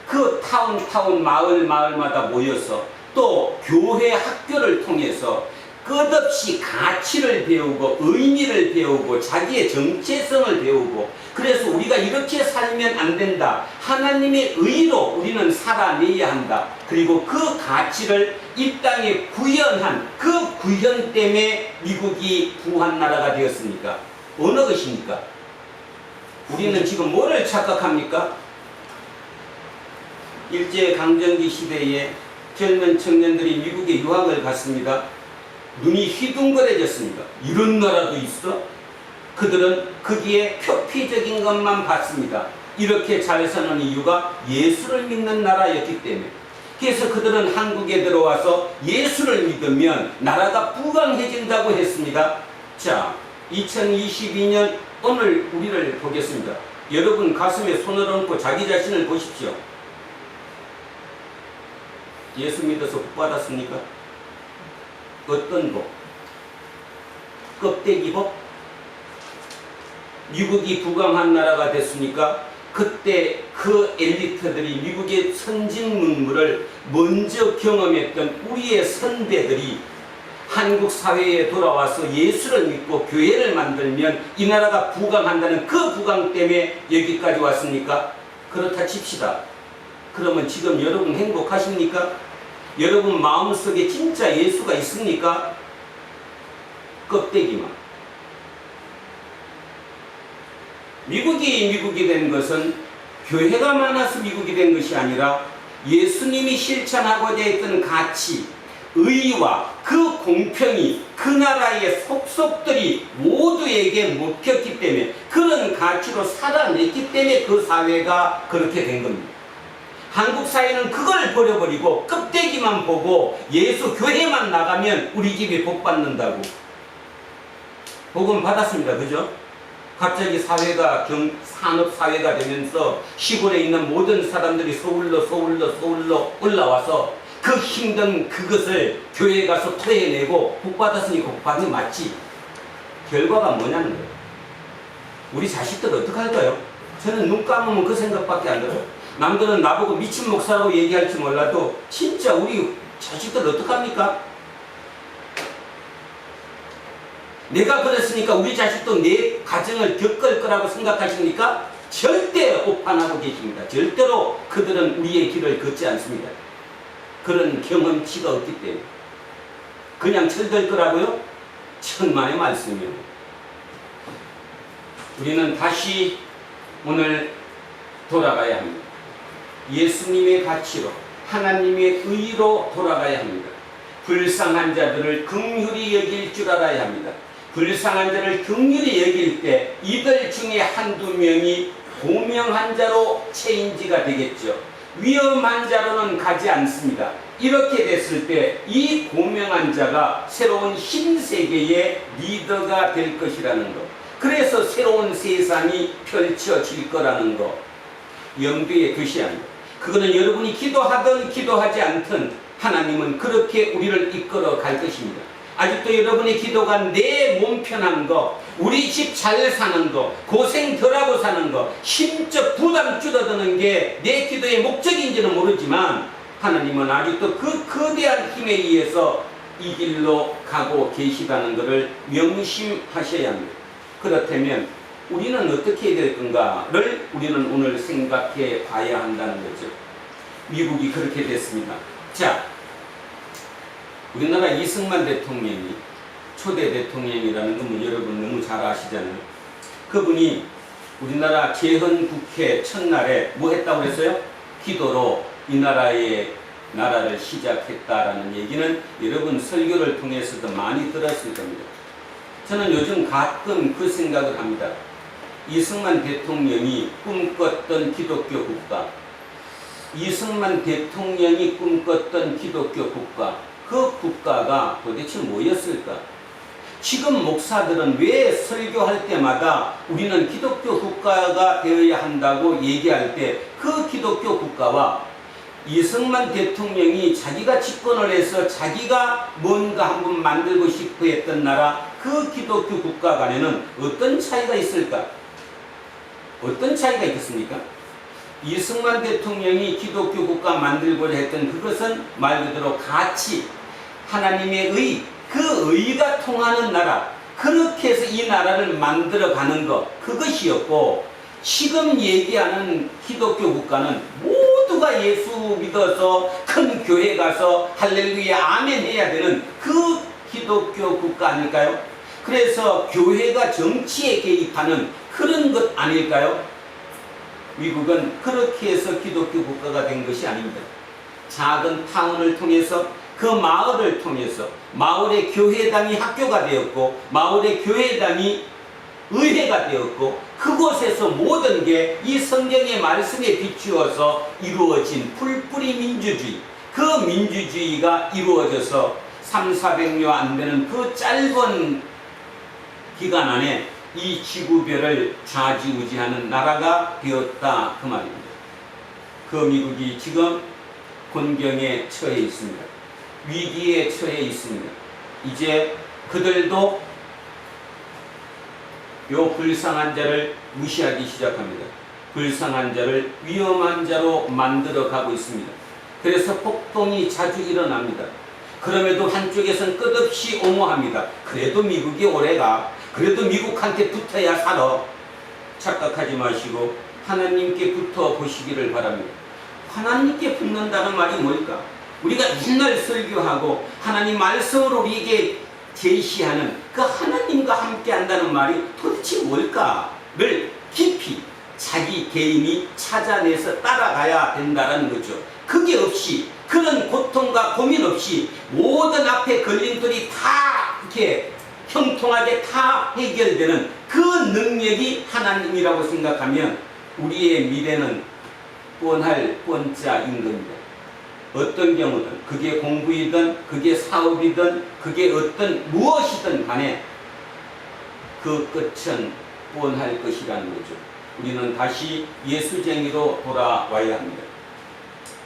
그 타운 마을마다 모여서 또 교회 학교를 통해서 끝없이 가치를 배우고 의미를 배우고 자기의 정체성을 배우고 그래서 우리가 이렇게 살면 안 된다. 하나님의 의로 우리는 살아내야 한다. 그리고 그 가치를 이 땅에 구현한 그 구현 때문에 미국이 부한 나라가 되었습니까? 어느 것입니까? 우리는 지금 뭐를 착각합니까? 일제강점기 시대에 젊은 청년들이 미국에 유학을 갔습니다. 눈이 휘둥그레졌습니다. 이런 나라도 있어? 그들은 거기에 표피적인 것만 봤습니다. 이렇게 잘 사는 이유가 예수를 믿는 나라였기 때문에. 그래서 그들은 한국에 들어와서 예수를 믿으면 나라가 부강해진다고 했습니다. 자, 2022년 오늘 우리를 보겠습니다. 여러분 가슴에 손을 얹고 자기 자신을 보십시오. 예수 믿어서 복 받았습니까? 어떤 복? 껍데기 복? 미국이 부강한 나라가 됐으니까 그때 그 엘리트들이 미국의 선진 문물을 먼저 경험했던 우리의 선배들이 한국 사회에 돌아와서 예수를 믿고 교회를 만들면 이 나라가 부강한다는 그 부강 때문에 여기까지 왔습니까? 그렇다 칩시다. 그러면 지금 여러분 행복하십니까? 여러분 마음속에 진짜 예수가 있습니까? 껍데기만. 미국이 된 것은 교회가 많아서 미국이 된 것이 아니라 예수님이 실천하고자 했던 가치, 의와 그 공평이 그 나라의 속속들이 모두에게 먹혔기 때문에 그런 가치로 살아냈기 때문에 그 사회가 그렇게 된 겁니다. 한국 사회는 그걸 버려버리고 껍데기만 보고 예수 교회만 나가면 우리 집에 복 받는다고. 복은 받았습니다. 그죠? 갑자기 사회가 산업사회가 되면서 시골에 있는 모든 사람들이 서울로 올라와서 그 힘든 그것을 교회에 가서 토해내고 복 받았으니까 복 받는 게 맞지. 결과가 뭐냐는 거예요. 우리 자식들 어떡할까요? 저는 눈 감으면 그 생각밖에 안 들어요. 남들은 나보고 미친 목사라고 얘기할지 몰라도 진짜 우리 자식들 어떡합니까? 내가 그랬으니까 우리 자식도 내 가정을 겪을 거라고 생각하십니까? 절대 오판하고 계십니다. 절대로 그들은 우리의 길을 걷지 않습니다. 그런 경험치가 없기 때문에. 그냥 철들 거라고요? 천만의 말씀이요. 우리는 다시 오늘 돌아가야 합니다. 예수님의 가치로 하나님의 의로 돌아가야 합니다. 불쌍한 자들을 긍휼히 여길 줄 알아야 합니다. 불쌍한 자를 긍휼히 여길 때 이들 중에 한두 명이 고명한 자로 체인지가 되겠죠. 위험한 자로는 가지 않습니다. 이렇게 됐을 때 이 고명한 자가 새로운 신세계의 리더가 될 것이라는 것. 그래서 새로운 세상이 펼쳐질 거라는 것. 염두에 두셔야 합니다. 그거는 여러분이 기도하든 기도하지 않든 하나님은 그렇게 우리를 이끌어 갈 것입니다. 아직도 여러분의 기도가 내 몸 편한 거, 우리 집 잘 사는 거, 고생 덜하고 사는 거, 심적 부담 줄어드는 게 내 기도의 목적인지는 모르지만 하나님은 아직도 그 거대한 힘에 의해서 이 길로 가고 계시다는 것을 명심하셔야 합니다. 그렇다면 우리는 어떻게 해야 될 건가를 우리는 오늘 생각해 봐야 한다는 거죠. 미국이 그렇게 됐습니다. 자, 우리나라 이승만 대통령이 초대 대통령이라는 건 여러분 너무 잘 아시잖아요. 그분이 우리나라 재헌 국회 첫날에 뭐 했다고 그랬어요? 기도로 이 나라를 시작했다라는 얘기는 여러분 설교를 통해서도 많이 들었을 겁니다. 저는 요즘 가끔 그 생각을 합니다. 이승만 대통령이 꿈꿨던 기독교 국가, 이승만 대통령이 꿈꿨던 기독교 국가, 그 국가가 도대체 뭐였을까? 지금 목사들은 왜 설교할 때마다 우리는 기독교 국가가 되어야 한다고 얘기할 때 그 기독교 국가와 이승만 대통령이 자기가 집권을 해서 자기가 뭔가 한번 만들고 싶어 했던 나라 그 기독교 국가 간에는 어떤 차이가 있을까? 어떤 차이가 있겠습니까? 이승만 대통령이 기독교 국가 만들고자 했던 그것은 말 그대로 가치, 하나님의 의, 그 의가 통하는 나라, 그렇게 해서 이 나라를 만들어가는 것, 그것이었고 지금 얘기하는 기독교 국가는 모두가 예수 믿어서 큰 교회 가서 할렐루야 아멘 해야 되는 그 기독교 국가 아닐까요? 그래서 교회가 정치에 개입하는 그런 것 아닐까요? 미국은 그렇게 해서 기독교 국가가 된 것이 아닙니다. 작은 타운을 통해서 그 마을을 통해서 마을의 교회당이 학교가 되었고 마을의 교회당이 의회가 되었고 그곳에서 모든 게 이 성경의 말씀에 비추어서 이루어진 풀뿌리 민주주의, 그 민주주의가 이루어져서 300~400년 안 되는 그 짧은 기간 안에 이 지구별을 좌지우지하는 나라가 되었다 그 말입니다. 그 미국이 지금 곤경에 처해 있습니다. 위기에 처해 있습니다. 이제 그들도 요 불쌍한 자를 무시하기 시작합니다. 불쌍한 자를 위험한 자로 만들어 가고 있습니다. 그래서 폭동이 자주 일어납니다. 그럼에도 한쪽에선 끝없이 옹호합니다. 그래도 미국이 오래가, 그래도 미국한테 붙어야 살아. 착각하지 마시고 하나님께 붙어 보시기를 바랍니다. 하나님께 붙는다는 말이 뭘까? 우리가 맨날 설교하고 하나님 말씀으로 우리에게 제시하는 그 하나님과 함께 한다는 말이 도대체 뭘까를 깊이 자기 개인이 찾아내서 따라가야 된다는 거죠. 그게 없이, 그런 고통과 고민 없이 모든 앞에 걸림돌이 다 이렇게 형통하게 다 해결되는 그 능력이 하나님이라고 생각하면 우리의 미래는 뻔할 뻔짜인 겁니다. 어떤 경우든, 그게 공부이든 그게 사업이든 그게 어떤 무엇이든 간에 그 끝은 뻔할 것이라는 거죠. 우리는 다시 예수쟁이로 돌아와야 합니다.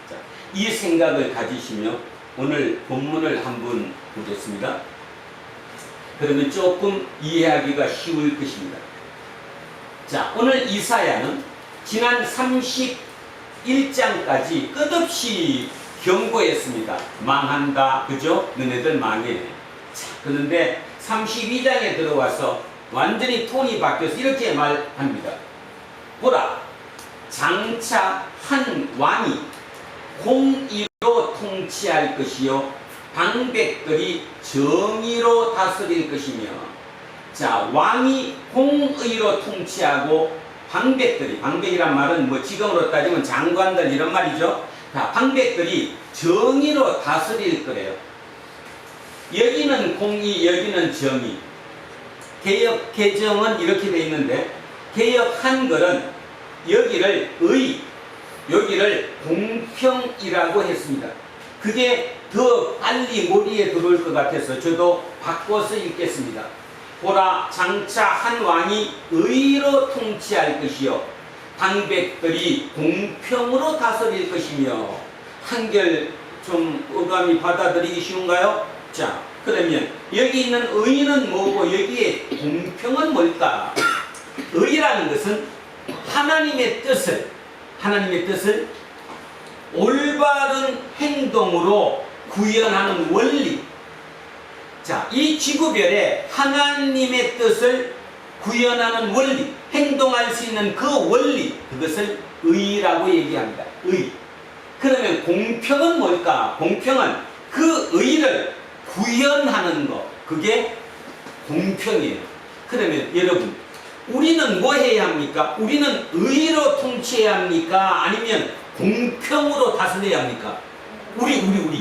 자, 이 생각을 가지시며 오늘 본문을 한번 보겠습니다. 그러면 조금 이해하기가 쉬울 것입니다. 자, 오늘 이사야는 지난 31장까지 끝없이 경고했습니다. 망한다. 그죠? 너네들 망해. 자, 그런데 32장에 들어와서 완전히 톤이 바뀌어서 이렇게 말합니다. 보라, 장차 한 왕이 공의로 통치할 것이요 방백들이 정의로 다스릴 것이며. 자, 왕이 공의로 통치하고 방백들이, 방백이란 말은 뭐 지금으로 따지면 장관들 이런 말이죠. 자, 방백들이 정의로 다스릴 거래요. 여기는 공의, 여기는 정의. 개역 개정은 이렇게 돼 있는데 개역 한글은 여기를 의, 여기를 공평이라고 했습니다. 그게 더 빨리 머리에 들어올 것 같아서 저도 바꿔서 읽겠습니다. 보라, 장차 한 왕이 의로 통치할 것이요 방백들이 공평으로 다스릴 것이며. 한결 좀 어감이 받아들이기 쉬운가요? 자, 그러면 여기 있는 의는 뭐고 여기에 공평은 뭘까? 의라는 것은 하나님의 뜻을 올바른 행동으로 구현하는 원리. 자, 이 지구별에 하나님의 뜻을 구현하는 원리, 행동할 수 있는 그 원리, 그것을 의라고 얘기합니다. 의. 그러면 공평은 뭘까? 공평은 그 의를 구현하는 것, 그게 공평이에요. 그러면 여러분, 우리는 뭐 해야 합니까? 우리는 의로 통치해야 합니까? 아니면 공평으로 다스려야 합니까? 우리는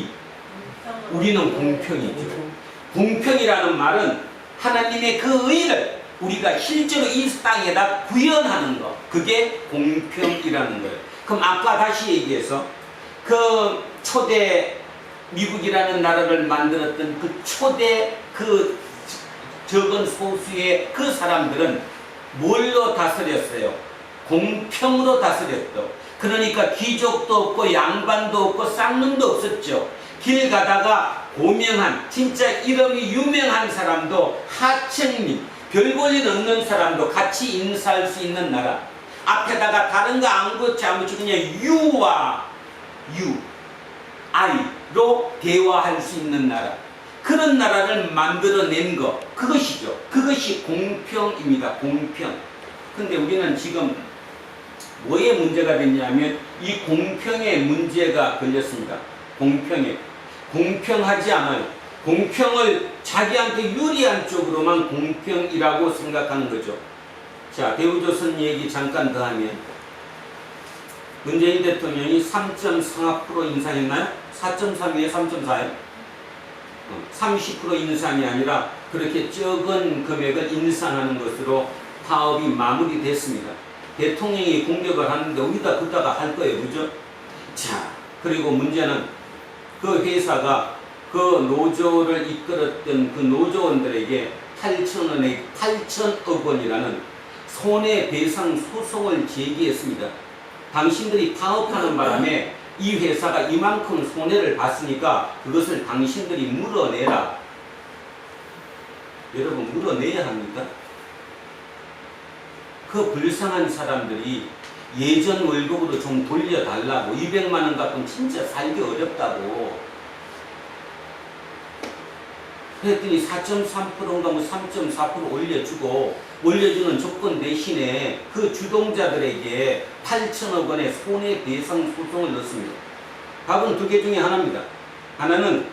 공평이죠. 공평이라는 말은 하나님의 그 의를 우리가 실제로 이 땅에다 구현하는 것, 그게 공평이라는 거예요. 그럼 아까 다시 얘기해서 그 초대 미국이라는 나라를 만들었던 그 초대 그 적은 소수의 그 사람들은 뭘로 다스렸어요? 공평으로 다스렸죠. 그러니까 귀족도 없고 양반도 없고 쌍놈도 없었죠. 길 가다가 고명한, 진짜 이름이 유명한 사람도, 하층민, 별 볼일 없는 사람도 같이 인사할 수 있는 나라. 앞에다가 다른 거 아무것도 안 붙이고 그냥 유와 아이로 대화할 수 있는 나라. 그런 나라를 만들어낸 것, 그것이죠. 그것이 공평입니다. 공평. 근데 우리는 지금 뭐에 문제가 됐냐면 이 공평에 문제가 걸렸습니다. 공평에. 공평하지 않아요. 공평을 자기한테 유리한 쪽으로만 공평이라고 생각하는 거죠. 자, 대우조선 얘기 잠깐 더 하면 문재인 대통령이 3.4% 인상했나요? 4.3이에요? 3.4예요? 30% 인상이 아니라 그렇게 적은 금액을 인상하는 것으로 파업이 마무리됐습니다. 대통령이 공격을 하는데 우리가 그따가 할 거예요. 그죠? 자, 그리고 문제는 그 회사가 그 노조를 이끌었던 그 노조원들에게 8천억 원이라는 손해배상 소송을 제기했습니다. 당신들이 파업하는 바람에 이 회사가 이만큼 손해를 봤으니까 그것을 당신들이 물어내라. 여러분, 물어내야 합니까? 그 불쌍한 사람들이 예전 월급으로 좀 돌려달라고, 200만 원 갖고는 진짜 살기 어렵다고 그랬더니 4.3%인가 뭐 3.4% 올려주는 조건 대신에 그 주동자들에게 8천억 원의 손해배상 소송을 넣습니다. 답은 두 개 중에 하나입니다. 하나는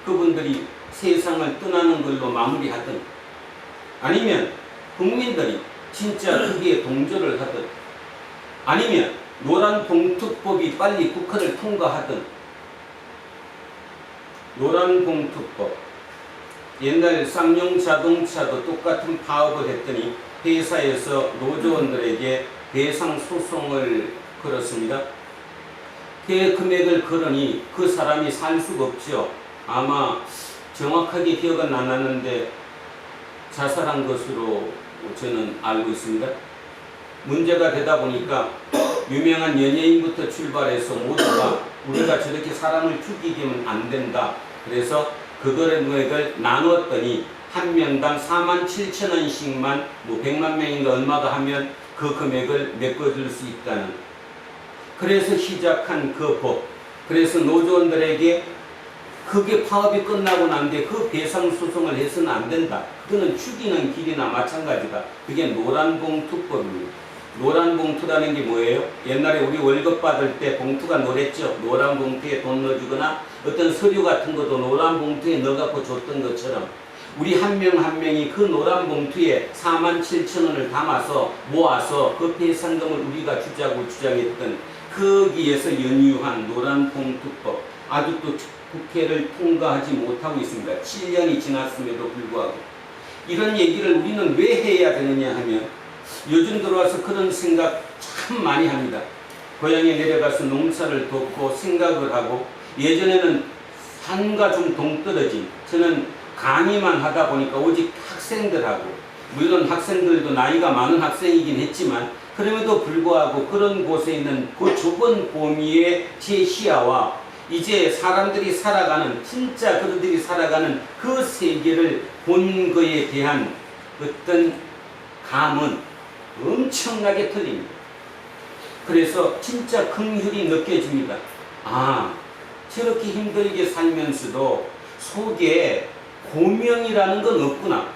그분들이 세상을 떠나는 걸로 마무리하든, 아니면 국민들이 진짜 거기에 동조를 하든, 아니면 노란봉투법이 빨리 국회를 통과하든. 노란봉투법, 옛날 쌍용 자동차도 똑같은 파업을 했더니 회사에서 노조원들에게 배상 소송을 걸었습니다. 그 금액을 걸으니 그 사람이 살 수가 없죠. 아마 정확하게 기억은 안 나는데 자살한 것으로 저는 알고 있습니다. 문제가 되다 보니까 유명한 연예인부터 출발해서 모두가 우리가 저렇게 사람을 죽이기면 안 된다. 그래서 그 금액을 나누었더니 한 명당 47,000원씩만 뭐 100만 명인가 얼마가 하면 그 금액을 메꿔줄 수 있다는, 그래서 시작한 그 법. 그래서 노조원들에게 그게 파업이 끝나고 난데 그 배상 소송을 해서는 안 된다. 그거는 죽이는 길이나 마찬가지다. 그게 노란봉투법입니다. 노란봉투라는 게 뭐예요? 옛날에 우리 월급 받을 때 봉투가 노랬죠. 노란봉투에 돈 넣어주거나 어떤 서류 같은 것도 노란봉투에 넣어갖고 줬던 것처럼 우리 한 명 한 명이 그 노란봉투에 47,000원을 담아서 모아서 그 배상금을 우리가 주자고 주장했던 거기에서 연유한 노란봉투법, 아직도 국회를 통과하지 못하고 있습니다. 7년이 지났음에도 불구하고. 이런 얘기를 우리는 왜 해야 되느냐 하면 요즘 들어와서 그런 생각 참 많이 합니다. 고향에 내려가서 농사를 돕고 생각을 하고, 예전에는 산과 좀 동떨어진, 저는 강의만 하다 보니까 오직 학생들하고, 물론 학생들도 나이가 많은 학생이긴 했지만 그럼에도 불구하고 그런 곳에 있는 그 좁은 범위의 제 시야와 이제 사람들이 살아가는, 진짜 그들이 살아가는 그 세계를 본 거에 대한 어떤 감은 엄청나게 틀립니다. 그래서 진짜 긍휼이 느껴집니다. 아, 저렇게 힘들게 살면서도 속에 고명이라는 건 없구나.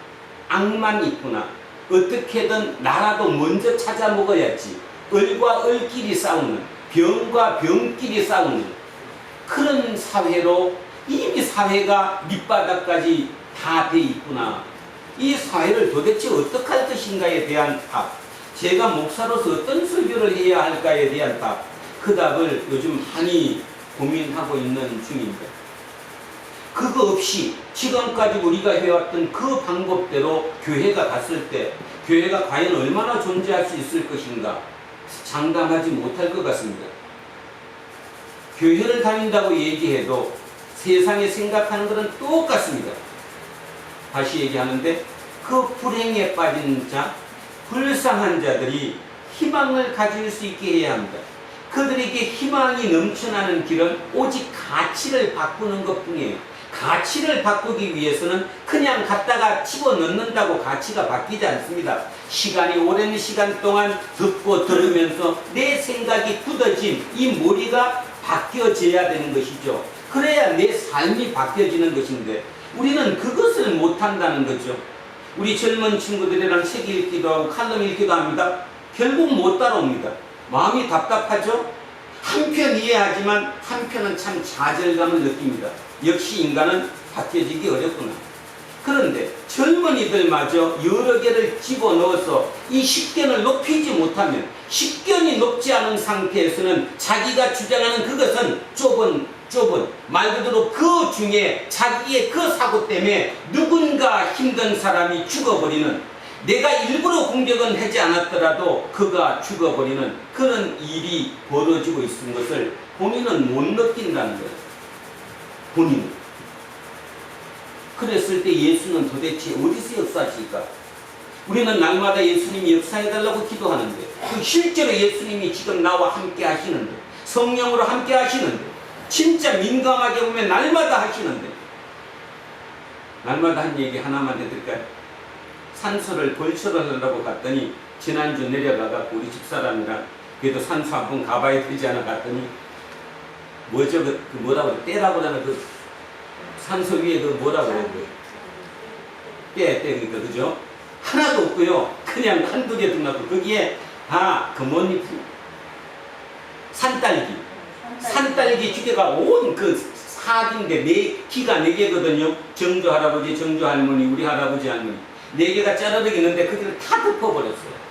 악만 있구나. 어떻게든 나라도 먼저 찾아 먹어야지. 을과 을끼리 싸우는, 병과 병끼리 싸우는 그런 사회로 이미 사회가 밑바닥까지 다 돼 있구나. 이 사회를 도대체 어떻게 할 것인가에 대한 답, 제가 목사로서 어떤 설교를 해야 할까에 대한 답, 그 답을 요즘 많이 고민하고 있는 중입니다. 그거 없이 지금까지 우리가 해왔던 그 방법대로 교회가 갔을 때 교회가 과연 얼마나 존재할 수 있을 것인가 장담하지 못할 것 같습니다. 교회를 다닌다고 얘기해도 세상에 생각하는 것은 똑같습니다. 다시 얘기하는데 그 불행에 빠진 자, 불쌍한 자들이 희망을 가질 수 있게 해야 합니다. 그들에게 희망이 넘쳐나는 길은 오직 가치를 바꾸는 것뿐이에요. 가치를 바꾸기 위해서는 그냥 갖다가 집어넣는다고 가치가 바뀌지 않습니다. 시간이 오랜 시간 동안 듣고 들으면서 내 생각이 굳어진 이 머리가 바뀌어져야 되는 것이죠. 그래야 내 삶이 바뀌어지는 것인데 우리는 그것을 못한다는 거죠. 우리 젊은 친구들이랑 책 읽기도 하고 칼럼 읽기도 합니다. 결국 못 따라옵니다. 마음이 답답하죠? 한편 이해하지만 한편은 참 좌절감을 느낍니다. 역시 인간은 바뀌어지기 어렵구나. 그런데 젊은이들마저 여러 개를 집어넣어서 이 식견을 높이지 못하면, 식견이 높지 않은 상태에서는 자기가 주장하는 그것은 좁은 말 그대로 그 중에 자기의 그 사고 때문에 누군가 힘든 사람이 죽어버리는, 내가 일부러 공격은 하지 않았더라도 그가 죽어버리는 그런 일이 벌어지고 있는 것을 본인은 못 느낀다는 거예요. 본인은. 그랬을 때 예수는 도대체 어디서 역사하실까? 우리는 날마다 예수님이 역사해달라고 기도하는데, 실제로 예수님이 지금 나와 함께 하시는데, 성령으로 함께 하시는데, 진짜 민감하게 보면 날마다 하시는데, 날마다 한 얘기 하나만 해드릴까요? 산소를 벌초를 하려고 갔더니, 지난주 내려가가 우리 집사람이랑 그래도 산소 한 번 가봐야 되지 않아 갔더니, 뭐죠? 뭐라고 떼라고 하는 그 산소 위에 그 뭐라고 그래요? 그러니까 그죠? 하나도 없고요. 그냥 한두 개 등나고 거기에 다 금원잎, 산딸기 기계가 온 그 사기인데 기가 4개거든요. 정조 할아버지, 정조 할머니, 우리 할아버지 할머니 4개가 짜르르 있는데 그들을 다 덮어버렸어요.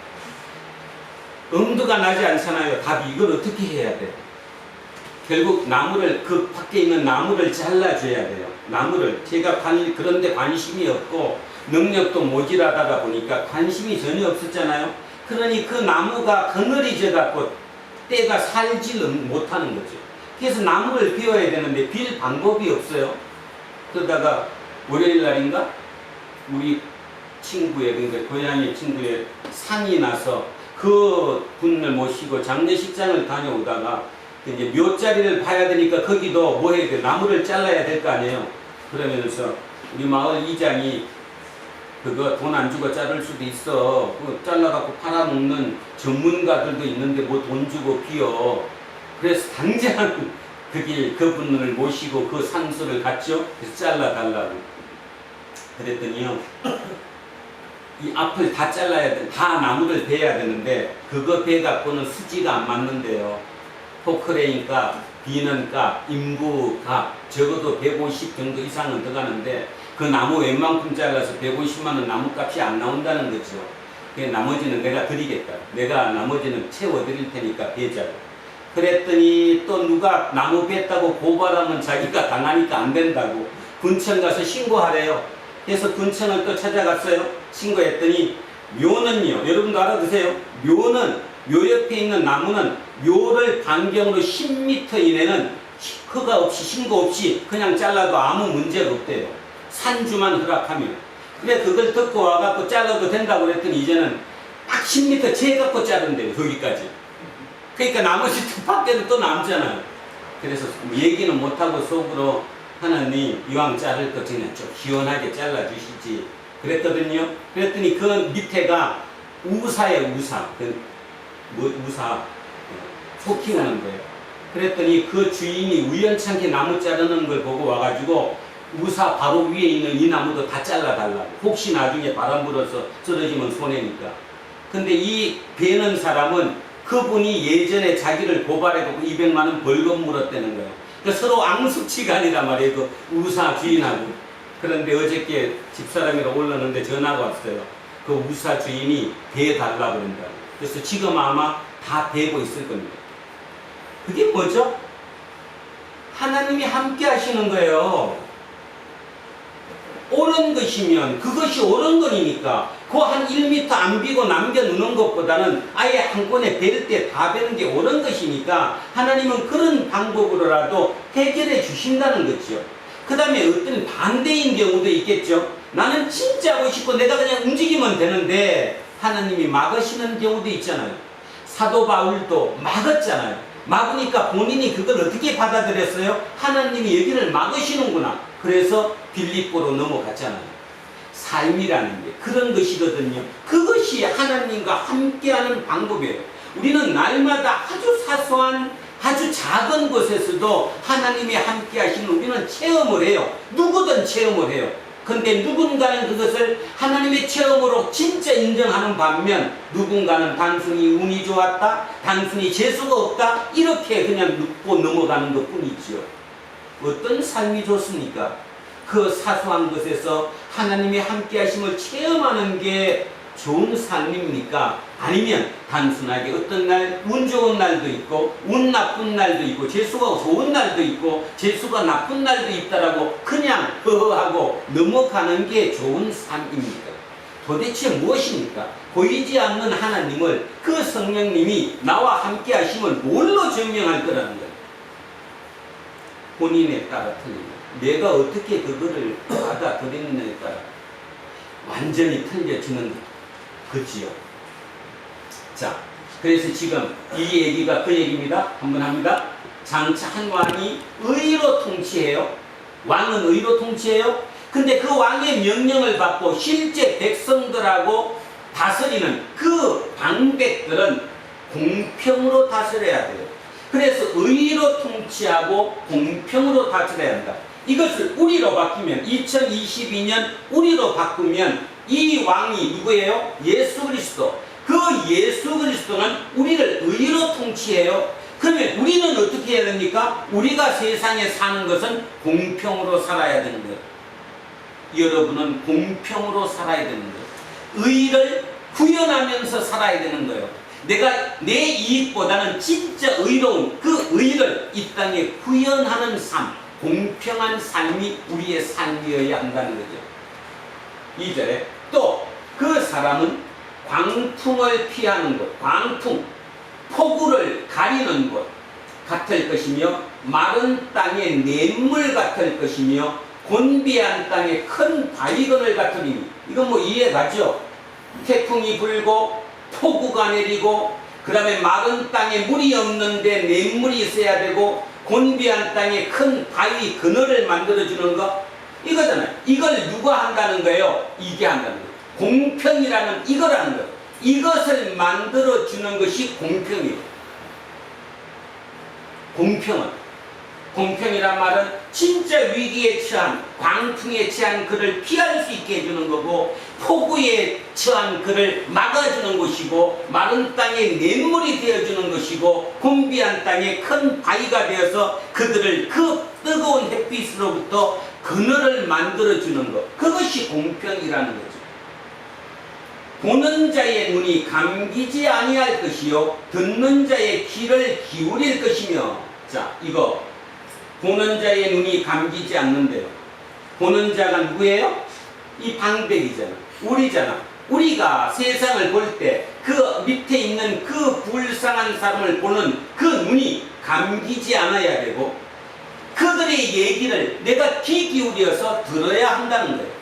엄두가 나지 않잖아요. 답이 이걸 어떻게 해야 돼? 결국 나무를, 그 밖에 있는 나무를 잘라줘야 돼요. 나무를. 제가 그런데 관심이 없고 능력도 모자라다가 보니까 관심이 전혀 없었잖아요. 그러니 그 나무가 그늘이 져갖고 때가 살지를 못하는 거죠. 그래서 나무를 비워야 되는데 빌 방법이 없어요. 그러다가 월요일 날인가 우리 친구의, 그러니까 고향의 친구의 상이 나서 그 분을 모시고 장례식장을 다녀오다가 이제 묘자리를 봐야 되니까 거기도 뭐 해야 돼? 나무를 잘라야 될 거 아니에요. 그러면서 우리 마을 이장이 그거 돈 안 주고 자를 수도 있어. 그 잘라갖고 팔아먹는 전문가들도 있는데 뭐 돈 주고 비워. 그래서 당장 그분을 모시고 그 산소를 갔죠. 그래서 잘라달라고. 그랬더니요. 이 앞을 다 잘라야 돼. 다 나무를 베야 되는데 그거 베갖고는 수지가 안 맞는데요. 포크레인 값, 비는 값, 인부 값 적어도 150 정도 이상은 들어가는데 그 나무 웬만큼 잘라서 150만원 나무값이 안 나온다는 거죠. 나머지는 내가 드리겠다. 내가 나머지는 채워드릴 테니까 베자고. 그랬더니 또 누가 나무 뺐다고 고발하면 자기가 당하니까 안 된다고 군청 가서 신고하래요. 그래서 군청을 또 찾아갔어요. 신고했더니 묘는요, 여러분도 알아두세요. 묘는, 묘 옆에 있는 나무는 묘를 반경으로 10m 이내는 허가 없이 신고 없이 그냥 잘라도 아무 문제가 없대요. 산주만 허락하면. 그래 그걸 듣고 와갖고 잘라도 된다고 그랬더니 이제는 딱 10m 재갖고 자른대요. 거기까지. 그러니까 나머지 밖에는 또 남잖아요. 그래서 얘기는 못하고 속으로 하나님 이왕 자를 것 그냥 좀 시원하게 잘라주시지 그랬거든요. 그랬더니 그 밑에가 우사예요. 우사. 우사 소 키우는 거예요. 그랬더니 그 주인이 우연찮게 나무 자르는 걸 보고 와가지고 우사 바로 위에 있는 이 나무도 다 잘라달라고. 혹시 나중에 바람 불어서 쓰러지면 손해니까. 근데 이 베는 사람은 그분이 예전에 자기를 고발해갖고 200만원 벌금 물었다는 거예요. 그러니까 서로 앙숙치간이란 말이에요. 그 우사 주인하고. 그런데 어저께 집사람이랑 올랐는데 전화가 왔어요. 그 우사 주인이 베달라고 그런다고. 그래서 지금 아마 다 베고 있을 겁니다. 그게 뭐죠? 하나님이 함께 하시는 거예요. 옳은 것이면 그것이 옳은 거니까 그 한 1m 안 비고 남겨놓는 것보다는 아예 한꺼번에 벨 때 다 베는 게 옳은 것이니까 하나님은 그런 방법으로라도 해결해 주신다는 거죠. 그 다음에 어떤 반대인 경우도 있겠죠. 나는 진짜 하고 싶고 내가 그냥 움직이면 되는데 하나님이 막으시는 경우도 있잖아요. 사도 바울도 막았잖아요. 막으니까 본인이 그걸 어떻게 받아들였어요? 하나님이 여기를 막으시는구나. 그래서 빌립보로 넘어갔잖아요. 삶이라는 게 그런 것이거든요. 그것이 하나님과 함께하는 방법이에요. 우리는 날마다 아주 사소한 아주 작은 곳에서도 하나님이 함께 하시는 우리는 체험을 해요. 누구든 체험을 해요. 근데 누군가는 그것을 하나님의 체험으로 진짜 인정하는 반면 누군가는 단순히 운이 좋았다, 단순히 재수가 없다 이렇게 그냥 눕고 넘어가는 것 뿐이지요. 어떤 삶이 좋습니까? 그 사소한 것에서 하나님의 함께하심을 체험하는 게 좋은 삶입니까? 아니면 단순하게 어떤 날 운 좋은 날도 있고 운 나쁜 날도 있고 재수가 좋은 날도 있고 재수가 나쁜 날도 있다라고 그냥 허허하고 넘어가는 게 좋은 삶입니까? 도대체 무엇입니까? 보이지 않는 하나님을 그 성령님이 나와 함께 하심을 뭘로 증명할 거라는 거예요. 본인에 따라 틀립니다. 내가 어떻게 그거를 받아들이느냐에 따라 완전히 틀려지는 거지요. 자, 그래서 지금 이 얘기가 그 얘기입니다. 한번 합니다. 장차 한 왕이 의로 통치해요. 왕은 의로 통치해요. 근데 그 왕의 명령을 받고 실제 백성들하고 다스리는 그 방백들은 공평으로 다스려야 돼요. 그래서 의로 통치하고 공평으로 다스려야 한다. 이것을 우리로 바뀌면 2022년 우리로 바꾸면 이 왕이 누구예요? 예수 그리스도. 그 예수 그리스도는 우리를 의로 통치해요. 그러면 우리는 어떻게 해야 됩니까? 우리가 세상에 사는 것은 공평으로 살아야 되는 거예요. 여러분은 공평으로 살아야 되는 거예요. 의를 구현하면서 살아야 되는 거예요. 내가 내 이익보다는 진짜 의로운 그 의를 이 땅에 구현하는 삶, 공평한 삶이 우리의 삶이어야 한다는 거죠. 2절에 또 그 사람은 광풍을 피하는 곳, 광풍, 폭우를 가리는 곳 같을 것이며 마른 땅의 냇물 같을 것이며 곤비한 땅의 큰 바위건을 같으리니 이건 뭐 이해가죠? 태풍이 불고 폭우가 내리고 그 다음에 마른 땅에 물이 없는데 냇물이 있어야 되고 곤비한 땅에 큰 바위 그늘을 만들어주는 거 이거잖아요. 이걸 누가 한다는 거예요? 이게 한다는 거예요. 공평이라는 이거라는 거예요. 이것을 만들어주는 것이 공평이에요. 공평이란 말은 진짜 위기에 처한 광풍에 처한 그를 피할 수 있게 해주는 거고 폭우에 처한 그를 막아주는 것이고 마른 땅에 냇물이 되어주는 것이고 곤비한 땅에 큰 바위가 되어서 그들을 그 뜨거운 햇빛으로부터 그늘을 만들어주는 것 그것이 공평이라는 거죠. 보는 자의 눈이 감기지 아니할 것이요 듣는 자의 귀를 기울일 것이며 자 이거 보는 자의 눈이 감기지 않는데요. 보는 자가 누구예요? 이 방백이잖아. 우리잖아. 우리가 세상을 볼 때 그 밑에 있는 그 불쌍한 사람을 보는 그 눈이 감기지 않아야 되고 그들의 얘기를 내가 귀 기울여서 들어야 한다는 거예요.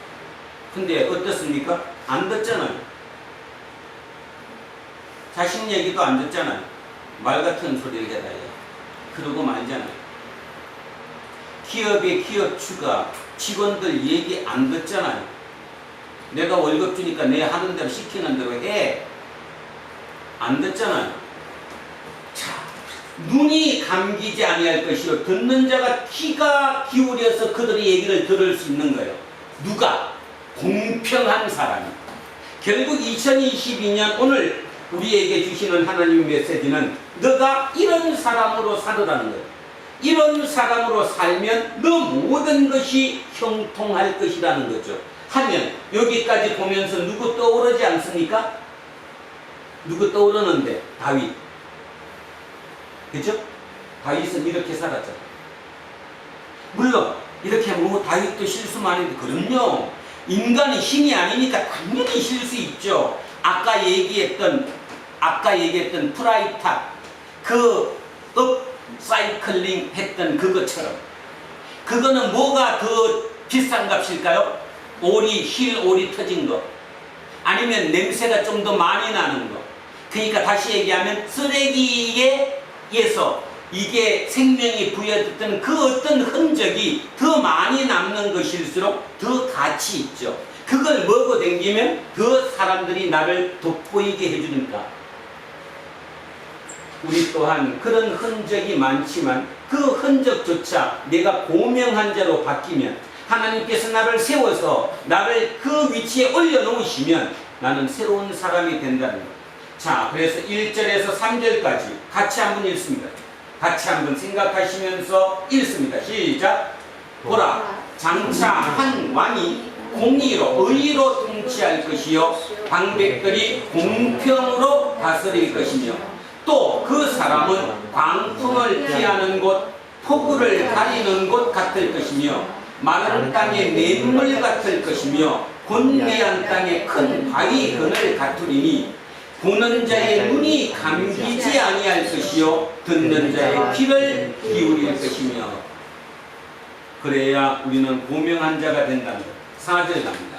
근데 어떻습니까? 안 듣잖아요. 자식 얘기도 안 듣잖아요. 말 같은 소리를 해야 해요. 그러고 말잖아요. 기업의 기업 추가 직원들 얘기 안 듣잖아요. 내가 월급 주니까 내 하는 대로 시키는 대로 해. 안 듣잖아요. 자, 눈이 감기지 아니할 것이요 듣는 자가 귀가 기울여서 그들의 얘기를 들을 수 있는 거예요. 누가? 공평한 사람이. 결국 2022년 오늘 우리에게 주시는 하나님의 메시지는 너가 이런 사람으로 살으라는 거예요. 이런 사람으로 살면 너 모든 것이 형통할 것이라는 거죠. 하면 여기까지 보면서 누구 떠오르지 않습니까? 누구 떠오르는데? 다윗. 그죠? 다윗은 이렇게 살았죠. 물론 이렇게 뭐 다윗도 실수 많이 했는데 그럼요. 인간이 힘이 아니니까 당연히 실수 있죠. 아까 얘기했던 프라이탑 그 업사이클링 했던 그것처럼 그거는 뭐가 더 비싼 값일까요? 힐 터진 거 아니면 냄새가 좀 더 많이 나는 거. 그러니까 다시 얘기하면 쓰레기에서 이게 생명이 부여됐던 그 어떤 흔적이 더 많이 남는 것일수록 더 가치 있죠. 그걸 먹어 댕기면 더 사람들이 나를 돋보이게 해주니까. 우리 또한 그런 흔적이 많지만 그 흔적조차 내가 고명한 자로 바뀌면 하나님께서 나를 세워서 나를 그 위치에 올려놓으시면 나는 새로운 사람이 된다는 것. 자, 그래서 1절에서 3절까지 같이 한번 읽습니다. 같이 한번 생각하시면서 읽습니다. 시작. 보라, 장차 한 왕이 공의로 의로 통치할 것이요 방백들이 공평으로 다스릴 것이며 또 그 사람은 광풍을 피하는 곳 폭우를 가리는 곳 같을 것이며 마른 땅의 냇물 같을 것이며 곤매한 땅의 큰 바위 그늘 같으리니 보는 자의 눈이 감기지 아니할 것이요 듣는 자의 귀를 기울일 것이며 그래야 우리는 고명한 자가 된다는 것. 4절 갑니다.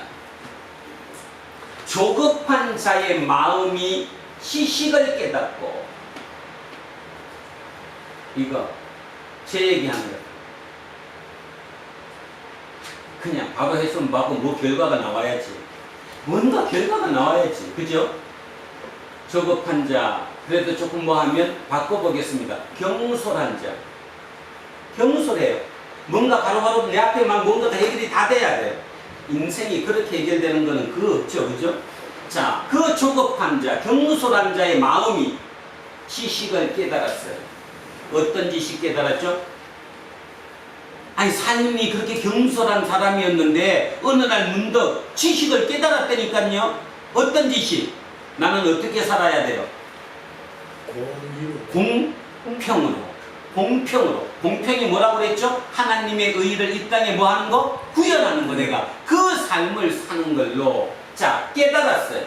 조급한 자의 마음이 시식을 깨닫고 이거 제 얘기하는 거예요. 그냥 바로 했으면 바로 뭐 결과가 나와야지. 뭔가 결과가 나와야지. 그죠? 조급한 자. 그래도 조금 뭐 하면 바꿔보겠습니다. 경솔한 자. 경솔해요. 뭔가 바로바로 내 앞에 막 뭔가 해결이 다 돼야 돼요. 인생이 그렇게 해결되는 거는 그 없죠. 그죠? 자, 그 조급한 자, 경솔한 자의 마음이 지식을 깨달았어요. 어떤 지식 깨달았죠? 아니, 삶이 그렇게 경솔한 사람이었는데 어느 날 문득 지식을 깨달았다니까요. 어떤 지식? 나는 어떻게 살아야 돼요? 공평으로. 공평으로. 공평이 뭐라고 그랬죠? 하나님의 의를 이 땅에 뭐 하는 거? 구현하는 거. 내가 그 삶을 사는 걸로. 자, 깨달았어요.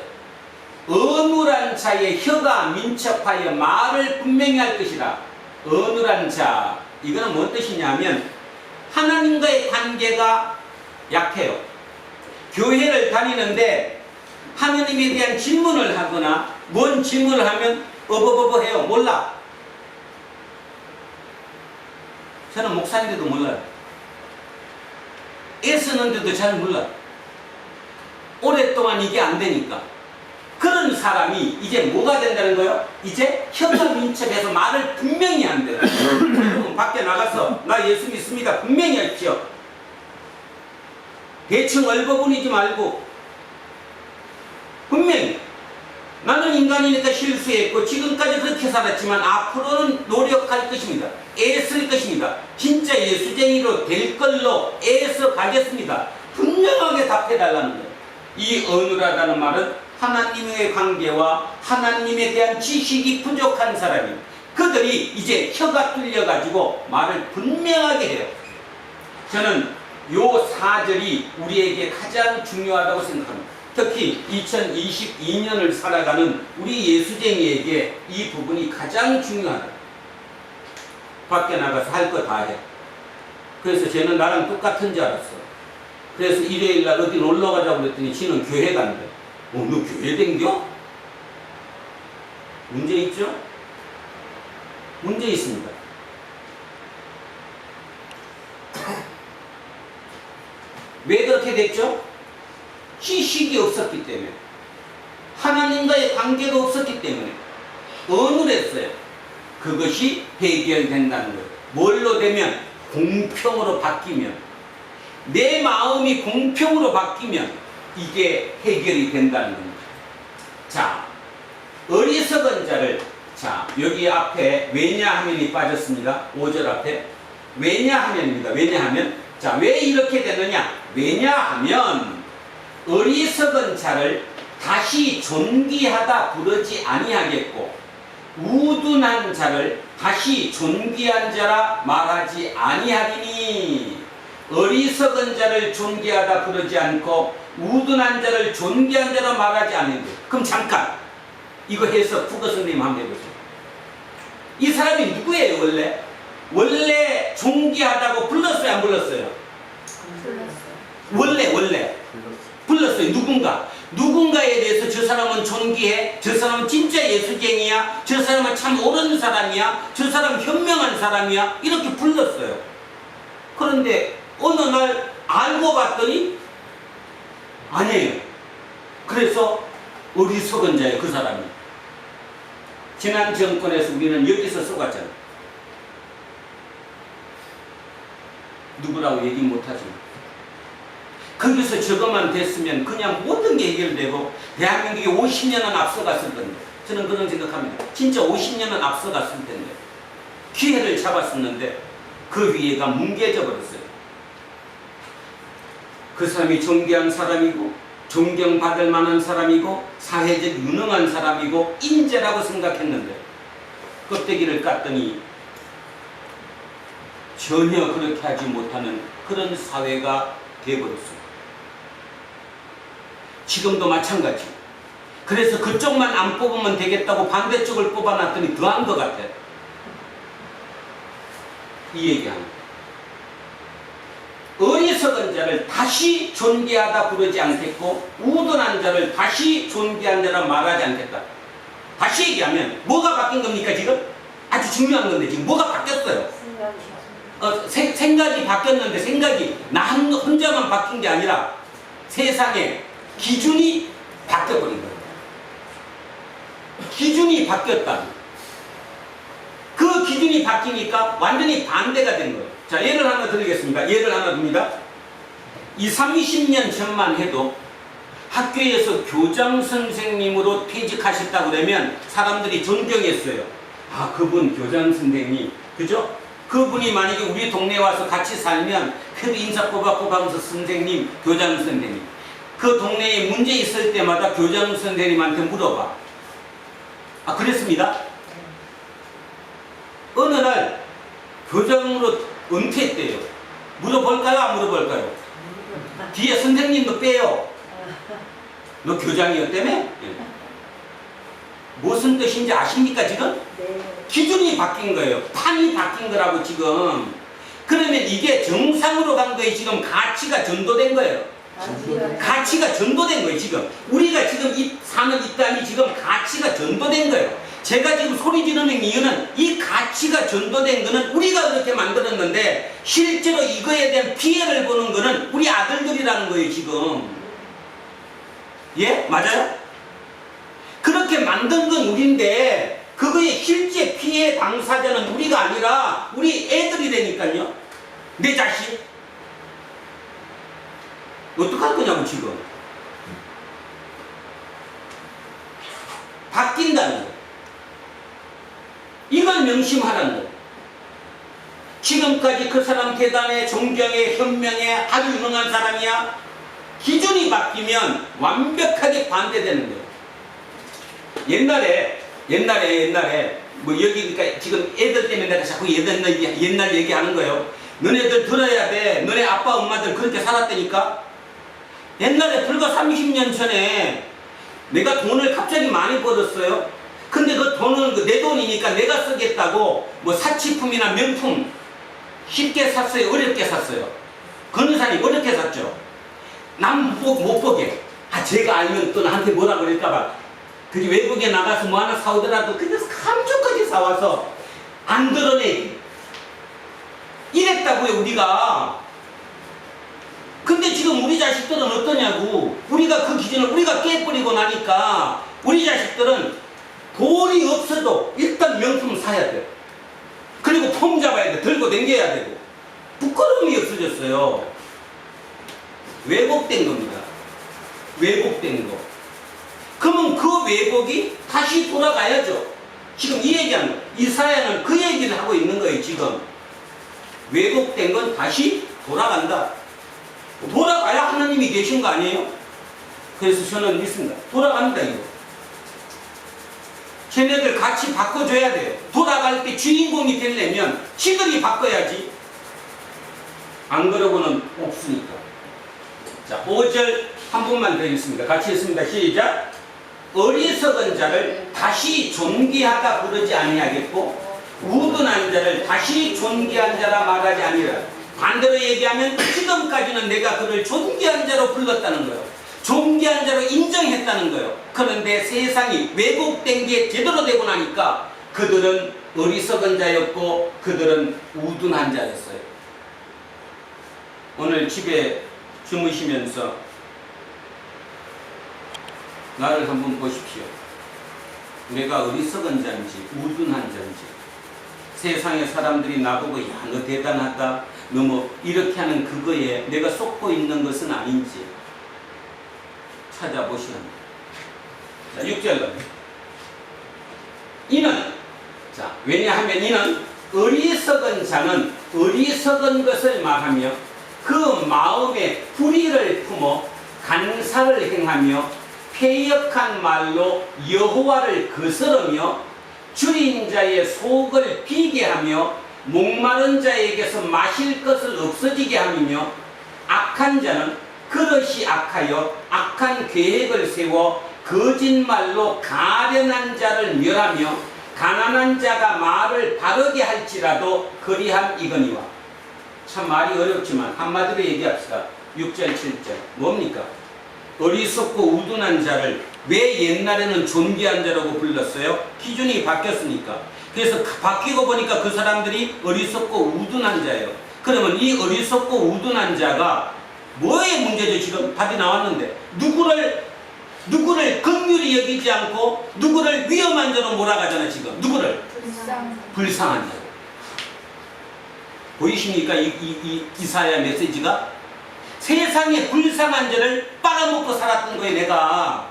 어눌한 자의 혀가 민첩하여 말을 분명히 할 것이라. 어눌한 자. 이거는 뭔 뜻이냐면 하나님과의 관계가 약해요. 교회를 다니는데 하나님에 대한 질문을 하거나 뭔 질문을 하면 어버버버해요. 몰라. 저는 목사인데도 몰라요. 애쓰는데도 잘 몰라. 오랫동안 이게 안 되니까. 그런 사람이 이제 뭐가 된다는 거예요? 이제 혀가 민첩해서 말을 분명히 안 돼요. 여러분 밖에 나가서 나 예수 믿습니다. 분명히 하십시오. 대충 얼버무리지 말고 분명히 나는 인간이니까 실수했고 지금까지 그렇게 살았지만 앞으로는 노력할 것입니다. 애쓸 것입니다. 진짜 예수쟁이로 될 걸로 애써 가겠습니다. 분명하게 답해달라는 거예요. 이 어눌하다는 말은 하나님의 관계와 하나님에 대한 지식이 부족한 사람이 그들이 이제 혀가 뚫려가지고 말을 분명하게 해요. 저는 요 4절이 우리에게 가장 중요하다고 생각합니다. 특히 2022년을 살아가는 우리 예수쟁이에게 이 부분이 가장 중요하다. 밖에 나가서 할 거 다 해. 그래서 쟤는 나랑 똑같은 줄 알았어. 그래서 일요일날 어디 놀러 가자고 그랬더니 지는 교회 간대. 너 교회 댕겨? 문제 있죠? 문제 있습니다. 왜 그렇게 됐죠? 지식이 없었기 때문에, 하나님과의 관계가 없었기 때문에 어눌했어요. 그것이 해결된다는 거예요. 뭘로 되면? 공평으로 바뀌면, 내 마음이 공평으로 바뀌면 이게 해결이 된다는 겁니다. 자, 어리석은 자를, 자, 여기 앞에 왜냐하면이 빠졌습니다. 5절 앞에 왜냐하면입니다. 왜냐하면, 자, 왜 이렇게 되느냐? 왜냐하면 어리석은 자를 다시 존귀하다 부르지 아니하겠고 우둔한 자를 다시 존귀한 자라 말하지 아니하리니. 어리석은 자를 존귀하다 부르지 않고 우둔한 자를 존귀한 자라 말하지 않는데, 그럼 잠깐 이거 해서 국어 선생님 한번 해보세요. 이 사람이 누구예요? 원래 존귀하다고 불렀어요? 안 불렀어요? 원래 불렀어요. 누군가에 대해서 저 사람은 존귀해, 저 사람은 진짜 예수쟁이야, 저 사람은 참 옳은 사람이야, 저 사람은 현명한 사람이야, 이렇게 불렀어요. 그런데 어느 날 알고 봤더니 아니에요. 그래서 어리석은 자예요, 그 사람이. 지난 정권에서 우리는 여기서 속았잖아요. 누구라고 얘기 못하지만 거기서 저것만 됐으면 그냥 모든 게 해결되고 대한민국이 50년은 앞서갔을 텐데, 저는 그런 생각합니다. 진짜 50년은 앞서갔을 텐데 기회를 잡았었는데 그 기회가 뭉개져 버렸어요. 그 사람이 존귀한 사람이고 존경받을 만한 사람이고 사회적 유능한 사람이고 인재라고 생각했는데 껍데기를 깠더니 전혀 그렇게 하지 못하는 그런 사회가 되어버렸습니다. 지금도 마찬가지. 그래서 그쪽만 안 뽑으면 되겠다고 반대쪽을 뽑아놨더니 더한 것 같아요. 이 얘기합니다. 어리석은 자를 다시 존귀하다 부르지 않겠고 우둔한 자를 다시 존귀한 자라 말하지 않겠다. 다시 얘기하면 뭐가 바뀐 겁니까 지금? 아주 중요한 건데 지금 뭐가 바뀌었어요? 생각이 바뀌었는데 생각이 나 혼자만 바뀐 게 아니라 세상의 기준이 바뀌어버린 거예요. 기준이 바뀌었다. 그 기준이 바뀌니까 완전히 반대가 된 거예요. 자, 예를 하나 드리겠습니다. 예를 하나 듭니다. 30년 전만 해도 학교에서 교장 선생님으로 퇴직하셨다고 그러면 사람들이 존경했어요. 아, 그분 교장 선생님, 그죠? 그분이 만약에 우리 동네에 와서 같이 살면 그래도 인사 꼬박꼬박하면서 선생님, 교장 선생님. 그 동네에 문제 있을 때마다 교장 선생님한테 물어봐. 아, 그랬습니다. 어느 날 교장으로 은퇴했대요. 물어볼까요? 안 물어볼까요? 뒤에 선생님도 빼요. 너 교장이었다며? 예. 무슨 뜻인지 아십니까 지금? 네. 기준이 바뀐 거예요. 판이 바뀐 거라고 지금. 그러면 이게 정상으로 간 거예요. 지금 가치가 전도된 거예요. 가치가 전도된 거예요. 지금 우리가 지금 사는 이 땅이 지금 가치가 전도된 거예요. 제가 지금 소리 지르는 이유는 이 가치가 전도된 거는 우리가 그렇게 만들었는데 실제로 이거에 대한 피해를 보는 거는 우리 아들들이라는 거예요 지금. 예? 맞아요? 그렇게 만든 건 우리인데 그거의 실제 피해 당사자는 우리가 아니라 우리 애들이라니까요. 내 자식. 어떡할 거냐고 지금. 바뀐다는 거. 이걸 명심하라는 거. 지금까지 그 사람 대단해, 존경해, 현명해, 아주 유능한 사람이야. 기준이 바뀌면 완벽하게 반대되는 거예요. 옛날에 뭐 여기 그러니까 지금 애들 때문에 내가 자꾸 옛날 얘기하는 거예요. 너네들 들어야 돼. 너네 아빠 엄마들 그렇게 살았다니까. 옛날에 불과 30년 전에 내가 돈을 갑자기 많이 벌었어요. 근데 그 돈은 내 돈이니까 내가 쓰겠다고 뭐 사치품이나 명품 쉽게 샀어요? 어렵게 샀어요? 건우사님 어렵게 샀죠? 남 못 보게. 아, 제가 알면 또 나한테 뭐라 그럴까봐. 그게 외국에 나가서 뭐 하나 사오더라도 그냥 감쪽까지 사와서 안 드러내기. 이랬다고요, 우리가. 근데 지금 우리 자식들은 어떠냐고. 우리가 그 기준을 우리가 깨버리고 나니까 우리 자식들은 돈이 없어도 일단 명품 사야 돼. 그리고 폼 잡아야 돼. 들고 댕겨야 되고. 부끄러움이 없어졌어요. 왜곡된 겁니다. 왜곡된 거. 그러면 그 왜곡이 다시 돌아가야죠. 지금 이 얘기하는 거. 이사야는 그 얘기를 하고 있는 거예요, 지금. 왜곡된 건 다시 돌아간다. 돌아가야 하나님이 계신 거 아니에요? 그래서 저는 믿습니다. 돌아갑니다, 이거. 쟤네들 같이 바꿔줘야 돼요. 돌아갈 때 주인공이 되려면 지들이 바꿔야지. 안 그러고는 없으니까. 자, 5절 한 번만 더 읽습니다. 같이 읽습니다. 시작. 어리석은 자를 다시 존귀하다 부르지 아니하겠고 우둔한 자를 다시 존귀한 자라 말하지 아니라. 반대로 얘기하면 지금까지는 내가 그를 존귀한 자로 불렀다는 거예요. 존귀한 자로 인정했다는 거예요. 그런데 세상이 왜곡된 게 제대로 되고 나니까 그들은 어리석은 자였고 그들은 우둔한 자였어요. 오늘 집에 주무시면서 나를 한번 보십시오. 내가 어리석은 자인지 우둔한 자인지. 세상의 사람들이 나보고 야, 너 대단하다, 너무 이렇게 하는 그거에 내가 속고 있는 것은 아닌지 찾아보시면 자, 6절로 이는 자, 왜냐하면 이는 어리석은 자는 어리석은 것을 말하며 그 마음에 불의를 품어 간사를 행하며 패역한 말로 여호와를 거스르며 줄인 자의 속을 비게 하며 목마른 자에게서 마실 것을 없어지게 하며 악한 자는 그릇이 악하여 악한 계획을 세워 거짓말로 가련한 자를 멸하며 가난한 자가 말을 바르게 할지라도 그리함이거니와. 참 말이 어렵지만 한마디로 얘기합시다. 6절 7절 뭡니까? 어리석고 우둔한 자를 왜 옛날에는 존귀한 자라고 불렀어요? 기준이 바뀌었으니까. 그래서 바뀌고 보니까 그 사람들이 어리석고 우둔한 자예요. 그러면 이 어리석고 우둔한 자가 뭐의 문제죠? 지금 답이 나왔는데 누구를 긍휼히 여기지 않고 누구를 위험한 자로 몰아가잖아. 지금 누구를? 불쌍한 자. 보이십니까? 이 이사야 메시지가 세상에 불쌍한 자를 빨아먹고 살았던 거예요. 내가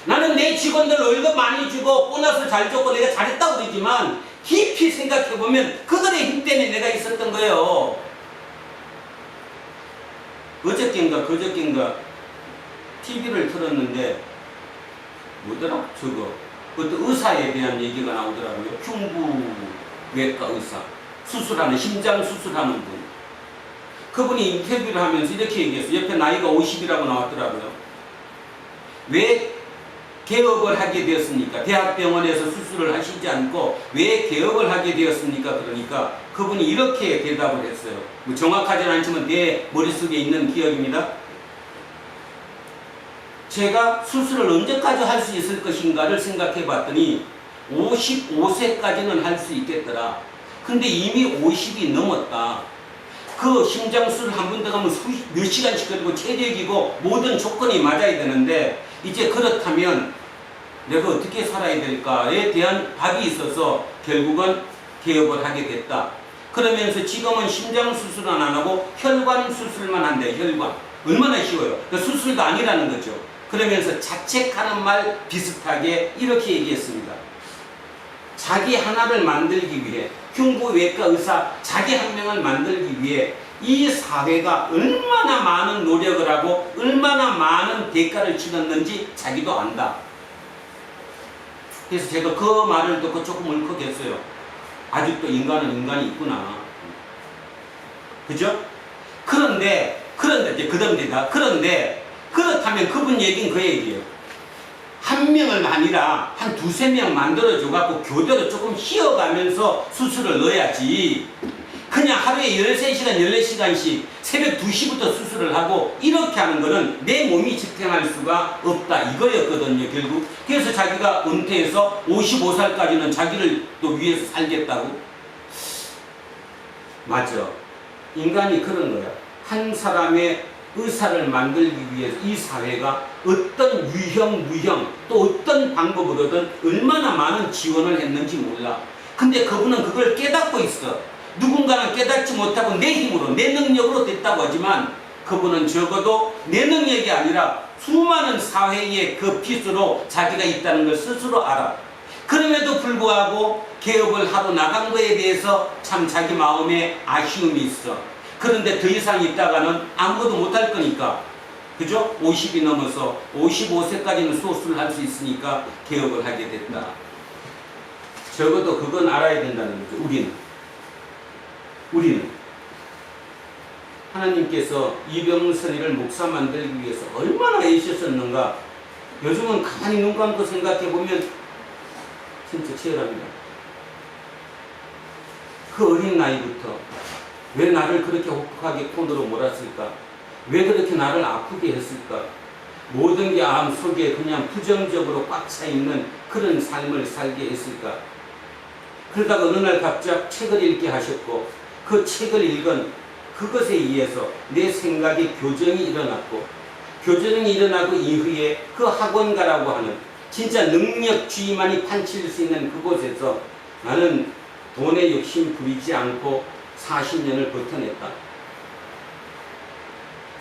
나는 내 직원들 월급 많이 주고 보너스 잘 줬고 내가 잘했다고 그러지만 깊이 생각해보면 그들의 힘 때문에 내가 있었던 거예요. 어저께인가 그저께인가 TV를 틀었는데 뭐더라? 저거 그것도 의사에 대한 얘기가 나오더라고요. 흉부외과 의사 수술하는 심장 수술하는 분. 그분이 인터뷰를 하면서 이렇게 얘기했어요. 옆에 나이가 50이라고 나왔더라고요. 왜 개업을 하게 되었습니까? 대학병원에서 수술을 하시지 않고 왜 개업을 하게 되었습니까? 그러니까 그분이 이렇게 대답을 했어요. 뭐 정확하지는 않지만 내 머릿속에 있는 기억입니다. 제가 수술을 언제까지 할 수 있을 것인가를 생각해 봤더니 55세까지는 할 수 있겠더라. 근데 이미 50이 넘었다. 그 심장수술 한 번 더 가면 몇 시간씩 걸리고 체력이고 모든 조건이 맞아야 되는데 이제 그렇다면 내가 어떻게 살아야 될까에 대한 답이 있어서 결국은 개업을 하게 됐다. 그러면서 지금은 심장수술은 안 하고 혈관수술만 한대. 혈관. 얼마나 쉬워요. 수술도 아니라는 거죠. 그러면서 자책하는 말 비슷하게 이렇게 얘기했습니다. 자기 하나를 만들기 위해 흉부외과 의사 자기 한 명을 만들기 위해 이 사회가 얼마나 많은 노력을 하고 얼마나 많은 대가를 치렀는지 자기도 안다. 그래서 제가 그 말을 듣고 조금 울컥했어요. 아직도 인간은 인간이 있구나. 그죠? 그런데 이제 그 다음 됩니다. 그런데 그렇다면 그분 얘기는 그 얘기예요. 한 명을 아니라 한 두세 명 만들어줘갖고 교대로 조금 쉬어가면서 수술을 넣어야지. 그냥 하루에 13시간, 14시간씩 새벽 2시부터 수술을 하고 이렇게 하는 거는 내 몸이 집행할 수가 없다. 이거였거든요, 결국. 그래서 자기가 은퇴해서 55살까지는 자기를 또 위해서 살겠다고. 맞아. 인간이 그런 거야. 한 사람의 의사를 만들기 위해서 이 사회가 어떤 유형 또 어떤 방법으로든 얼마나 많은 지원을 했는지 몰라. 근데 그분은 그걸 깨닫고 있어. 누군가는 깨닫지 못하고 내 힘으로 내 능력으로 됐다고 하지만 그분은 적어도 내 능력이 아니라 수많은 사회의 그 핏으로 자기가 있다는 걸 스스로 알아. 그럼에도 불구하고 개업을 하고 나간 거에 대해서 참 자기 마음에 아쉬움이 있어. 그런데 더 이상 있다가는 아무것도 못할 거니까. 그죠? 50이 넘어서 55세까지는 수술을 할 수 있으니까 개업을 하게 됐다. 적어도 그건 알아야 된다는 거죠. 우리는 하나님께서 이병선이를 목사 만들기 위해서 얼마나 애쓰셨는가. 요즘은 가만히 눈 감고 생각해 보면 진짜 치열합니다. 그 어린 나이부터 왜 나를 그렇게 혹독하게 폰으로 몰았을까? 왜 그렇게 나를 아프게 했을까? 모든 게 마음 속에 그냥 부정적으로 꽉 차 있는 그런 삶을 살게 했을까? 그러다가 어느 날 갑자기 책을 읽게 하셨고 그 책을 읽은 그것에 의해서 내 생각에 교정이 일어났고 교정이 일어나고 이후에 그 학원가라고 하는 진짜 능력주의만이 판칠 수 있는 그곳에서 나는 돈에 욕심 부리지 않고 40년을 버텨냈다.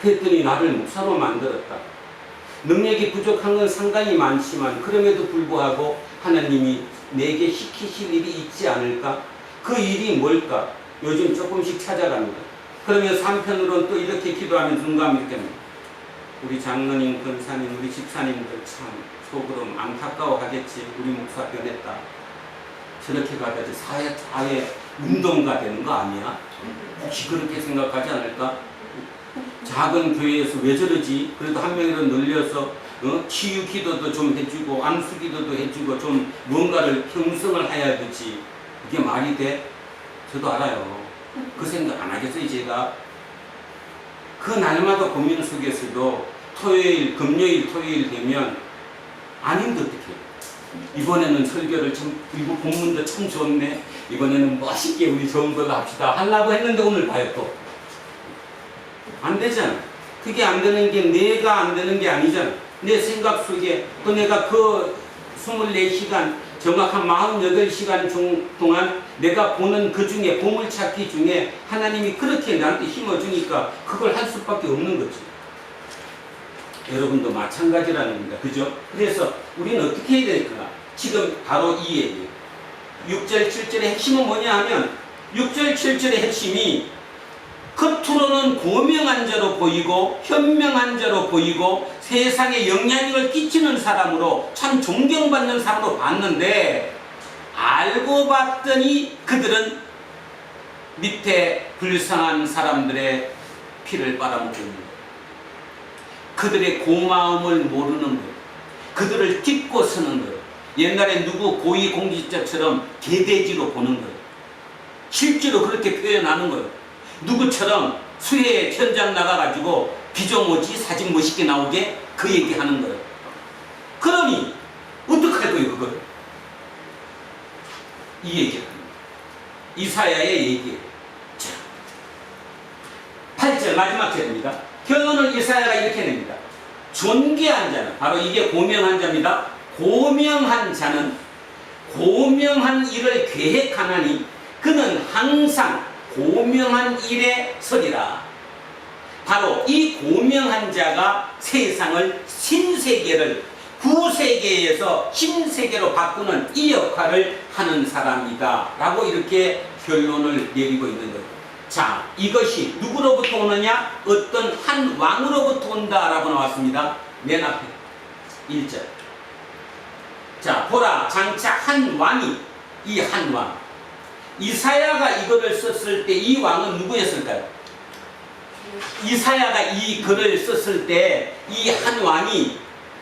그랬더니 나를 목사로 만들었다. 능력이 부족한 건 상당히 많지만 그럼에도 불구하고 하나님이 내게 시키실 일이 있지 않을까? 그 일이 뭘까? 요즘 조금씩 찾아갑니다. 그러면서 한편으로는 또 이렇게 기도하면 눈감이 이렇게 합니다. 우리 장로님, 권사님, 우리 집사님들 참 속으로 안타까워하겠지. 우리 목사 변했다. 저렇게 가야지 사회 운동가 되는 거 아니야? 혹시 그렇게 생각하지 않을까? 작은 교회에서 왜 저러지? 그래도 한 명이라도 늘려서 치유 기도도 좀 해주고 안수 기도도 해주고 좀 뭔가를 형성을 해야 되지. 이게 말이 돼? 저도 알아요. 그 생각 안 하겠어요, 제가? 그 날마다 고민 속에서도 토요일, 금요일, 토요일 되면 아닌데 어떡해. 이번에는 설교를 참, 그리고 본문도 참 좋네. 이번에는 멋있게 우리 좋은 걸로 합시다. 하려고 했는데 오늘 봐요, 또. 안 되잖아. 그게 안 되는 게 내가 안 되는 게 아니잖아. 내 생각 속에 또 내가 그 24시간 정확한 48시간 동안 내가 보는 그 중에 보물찾기 중에 하나님이 그렇게 나한테 힘을 주니까 그걸 할 수밖에 없는 거지. 여러분도 마찬가지라는 겁니다. 그죠? 그래서 우리는 어떻게 해야 될까? 지금 바로 이 얘기예요. 6절, 7절의 핵심은 뭐냐 하면 6절, 7절의 핵심이 겉으로는 고명한 자로 보이고 현명한 자로 보이고 세상에 영향력을 끼치는 사람으로 참 존경받는 사람으로 봤는데 알고 봤더니 그들은 밑에 불쌍한 사람들의 피를 빨아먹고 있는 거예요. 그들의 고마움을 모르는 거예요. 그들을 딛고 서는 거예요. 옛날에 누구 고위공직자처럼 개돼지로 보는 거예요. 실제로 그렇게 표현하는 거예요. 누구처럼 수해 현장 나가가지고 비조모지 사진 멋있게 나오게 그 얘기하는 거예요. 그러니 어떡할 거예요 그걸? 이 얘기를 합니다. 이사야의 얘기예요. 자, 8절 마지막 절입니다. 결론을 이사야가 이렇게 냅니다. 존귀한 자는 바로 이게 고명한 자입니다. 고명한 자는 고명한 일을 계획하나니 그는 항상 고명한 일에 서리라. 바로 이 고명한 자가 세상을 신세계를 구세계에서 신세계로 바꾸는 이 역할을 하는 사람이다 라고 이렇게 결론을 내리고 있는 거예요. 자, 이것이 누구로부터 오느냐? 어떤 한 왕으로부터 온다 라고 나왔습니다. 맨 앞에 1절. 자, 보라 장차 한 왕이, 이 한 왕, 이사야가 이거를 썼을 때 이 왕은 누구였을까요? 이사야가 이 글을 썼을 때 이 한 왕이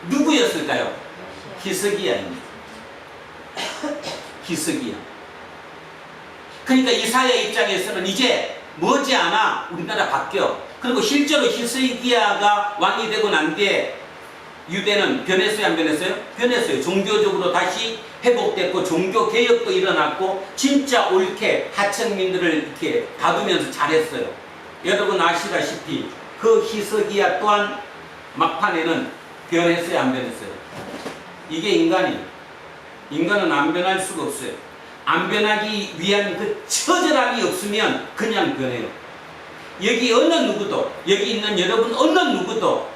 누구였을까요? 히스기야입니다. 히스기야. 그러니까 이사야 입장에서는 이제 머지않아 우리나라 바뀌어. 그리고 실제로 히스기야가 왕이 되고 난 뒤에 유대는 변했어요, 안 변했어요? 변했어요. 종교적으로 다시 회복됐고 종교개혁도 일어났고 진짜 옳게 하층민들을 이렇게 다루면서 잘했어요. 여러분 아시다시피 그 히스기야 또한 막판에는 변했어요, 안 변했어요? 이게 인간이에요. 인간은 안 변할 수가 없어요. 안 변하기 위한 그 처절함이 없으면 그냥 변해요. 여기 어느 누구도, 여기 있는 여러분 어느 누구도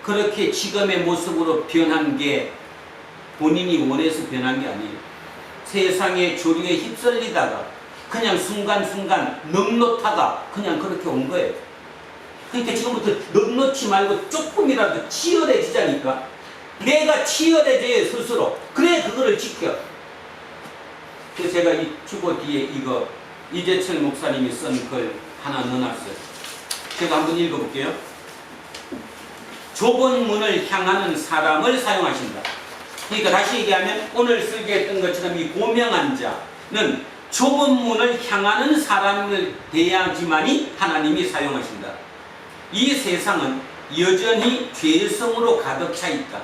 그렇게 지금의 모습으로 변한 게 본인이 원해서 변한 게 아니에요. 세상의 조류에 휩쓸리다가 그냥 순간순간 넉넉하다 그냥 그렇게 온 거예요. 그러니까 지금부터 넉넉지 말고 조금이라도 치열해지자니까. 내가 치열해져요 스스로. 그래 그거를 지켜. 그래서 제가 이 주보 뒤에 이거 이재철 목사님이 쓴 글 하나 넣어놨어요. 제가 한번 읽어볼게요. 좁은 문을 향하는 사람을 사용하신다. 그러니까 다시 얘기하면 오늘 설교했던 것처럼 이 고명한 자는 좁은 문을 향하는 사람을 대야지만이 하나님이 사용하신다. 이 세상은 여전히 죄성으로 가득 차 있다.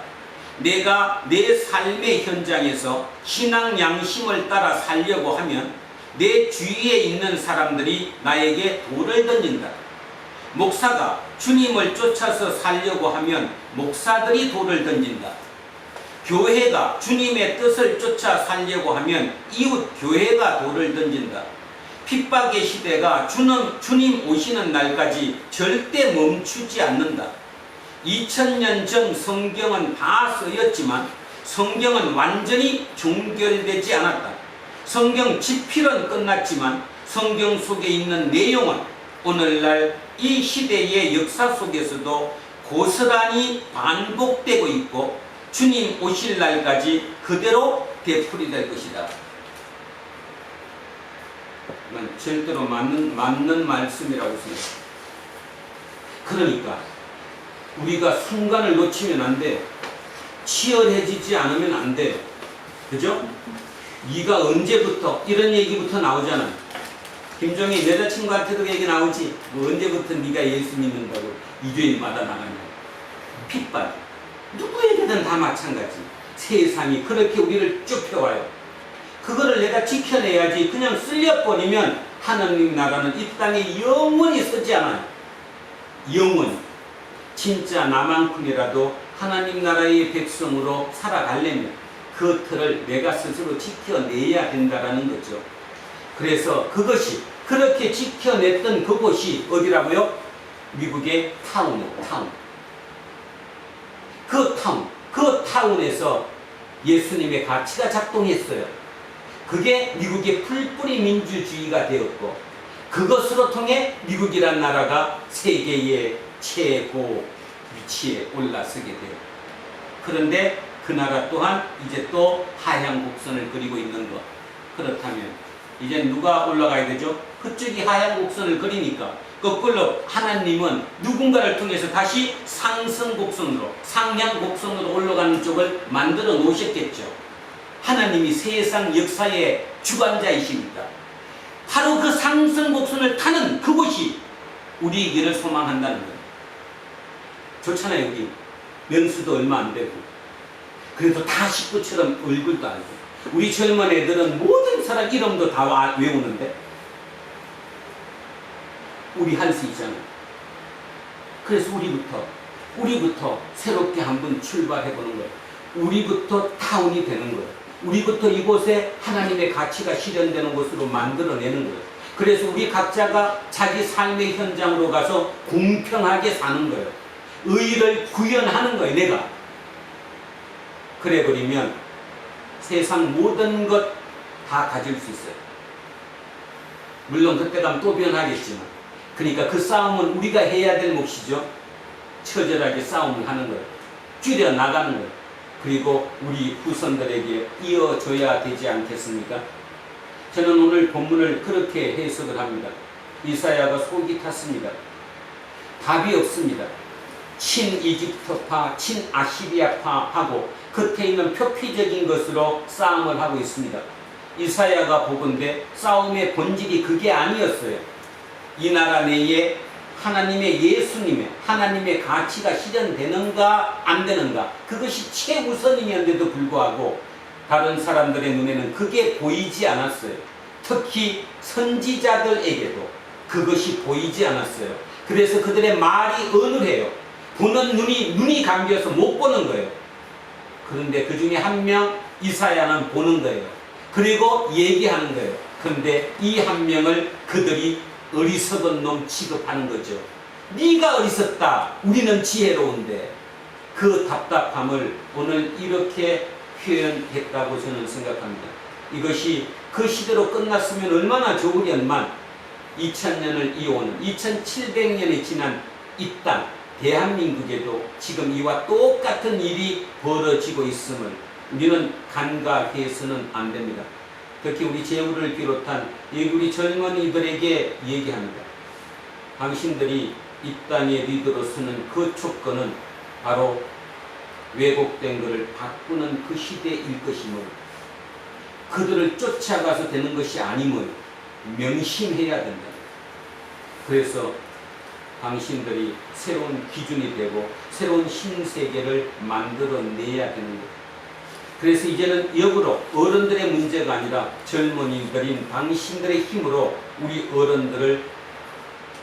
내가 내 삶의 현장에서 신앙 양심을 따라 살려고 하면 내 주위에 있는 사람들이 나에게 돌을 던진다. 목사가 주님을 쫓아서 살려고 하면 목사들이 돌을 던진다. 교회가 주님의 뜻을 쫓아 살려고 하면 이웃 교회가 돌을 던진다. 핍박의 시대가 주님 오시는 날까지 절대 멈추지 않는다. 2000년 전 성경은 다 쓰였지만 성경은 완전히 종결되지 않았다. 성경 집필은 끝났지만 성경 속에 있는 내용은 오늘날 이 시대의 역사 속에서도 고스란히 반복되고 있고 주님 오실 날까지 그대로 되풀이될 것이다. 이건 절대로 맞는 말씀이라고 생각합니다. 그러니까 우리가 순간을 놓치면 안 돼. 치열해지지 않으면 안 돼. 그죠? 네가 언제부터 이런 얘기부터 나오잖아. 김종희 여자친구한테도 얘기 나오지. 뭐 언제부터 네가 예수 믿는다고 이주일마다 나가냐. 핍박. 누구에게든 다 마찬가지. 세상이 그렇게 우리를 좁혀와요. 그거를 내가 지켜내야지. 그냥 쓸려버리면 하나님 나라는 이 땅에 영원히 서지 않아요. 영원히. 진짜 나만큼이라도 하나님 나라의 백성으로 살아가려면 그 틀을 내가 스스로 지켜내야 된다는 거죠. 그래서 그것이 그렇게 지켜냈던 그곳이 어디라고요? 미국의 타운이에요. 타운. 그 타운에서 예수님의 가치가 작동했어요. 그게 미국의 풀뿌리 민주주의가 되었고 그것으로 통해 미국이란 나라가 세계의 최고 위치에 올라서게 돼요. 그런데 그 나라 또한 이제 또 하향 곡선을 그리고 있는 것. 그렇다면 이제 누가 올라가야 되죠? 그쪽이 하향 곡선을 그리니까 거꾸로 하나님은 누군가를 통해서 다시 상승 곡선으로 상향 곡선으로 올라가는 쪽을 만들어 놓으셨겠죠. 하나님이 세상 역사의 주관자이십니다. 바로 그 상승 곡선을 타는 그곳이 우리에게를 소망한다는 거예요. 좋잖아요. 여기 명수도 얼마 안 되고 그래도 다 식구처럼 얼굴도 알고 우리 젊은 애들은 모든 사람 이름도 다 외우는데 우리 할 수 있잖아요. 그래서 우리부터 새롭게 한번 출발해보는 거예요. 우리부터 타운이 되는 거예요. 우리부터 이곳에 하나님의 가치가 실현되는 곳으로 만들어내는 거예요. 그래서 우리 각자가 자기 삶의 현장으로 가서 공평하게 사는 거예요. 의의를 구현하는 거예요. 내가. 그래버리면 세상 모든 것 다 가질 수 있어요. 물론 그때 가면 또 변하겠지만 그러니까 그 싸움은 우리가 해야 될 몫이죠. 처절하게 싸움을 하는 거예요. 줄여나가는 거예요. 그리고 우리 후손들에게 이어줘야 되지 않겠습니까? 저는 오늘 본문을 그렇게 해석을 합니다. 이사야가 속이 탔습니다. 답이 없습니다. 친이집트파, 친아시리아파하고 겉에 있는 표피적인 것으로 싸움을 하고 있습니다. 이사야가 보건대 싸움의 본질이 그게 아니었어요. 이 나라 내에 하나님의 예수님의 하나님의 가치가 실현되는가 안 되는가 그것이 최우선이었는데도 불구하고 다른 사람들의 눈에는 그게 보이지 않았어요. 특히 선지자들에게도 그것이 보이지 않았어요. 그래서 그들의 말이 어눌해요. 보는 눈이 감겨서 못 보는 거예요. 그런데 그 중에 한 명 이사야는 보는 거예요. 그리고 얘기하는 거예요. 그런데 이 한 명을 그들이 어리석은 놈 취급하는 거죠. 네가 어리석다. 우리는 지혜로운데. 그 답답함을 오늘 이렇게 표현했다고 저는 생각합니다. 이것이 그 시대로 끝났으면 얼마나 좋으련만 2000년을 이어오는 2700년이 지난 이 땅 대한민국에도 지금 이와 똑같은 일이 벌어지고 있음을 우리는 간과해서는 안 됩니다. 특히 우리 제후를 비롯한 우리 젊은이들에게 얘기합니다. 당신들이 이 땅의 리더로서는 그 조건은 바로 왜곡된 것을 바꾸는 그 시대일 것임을 그들을 쫓아가서 되는 것이 아님을 명심해야 된다. 그래서 당신들이 새로운 기준이 되고 새로운 신세계를 만들어내야 되는 것. 그래서 이제는 역으로 어른들의 문제가 아니라 젊은이들인 당신들의 힘으로 우리 어른들을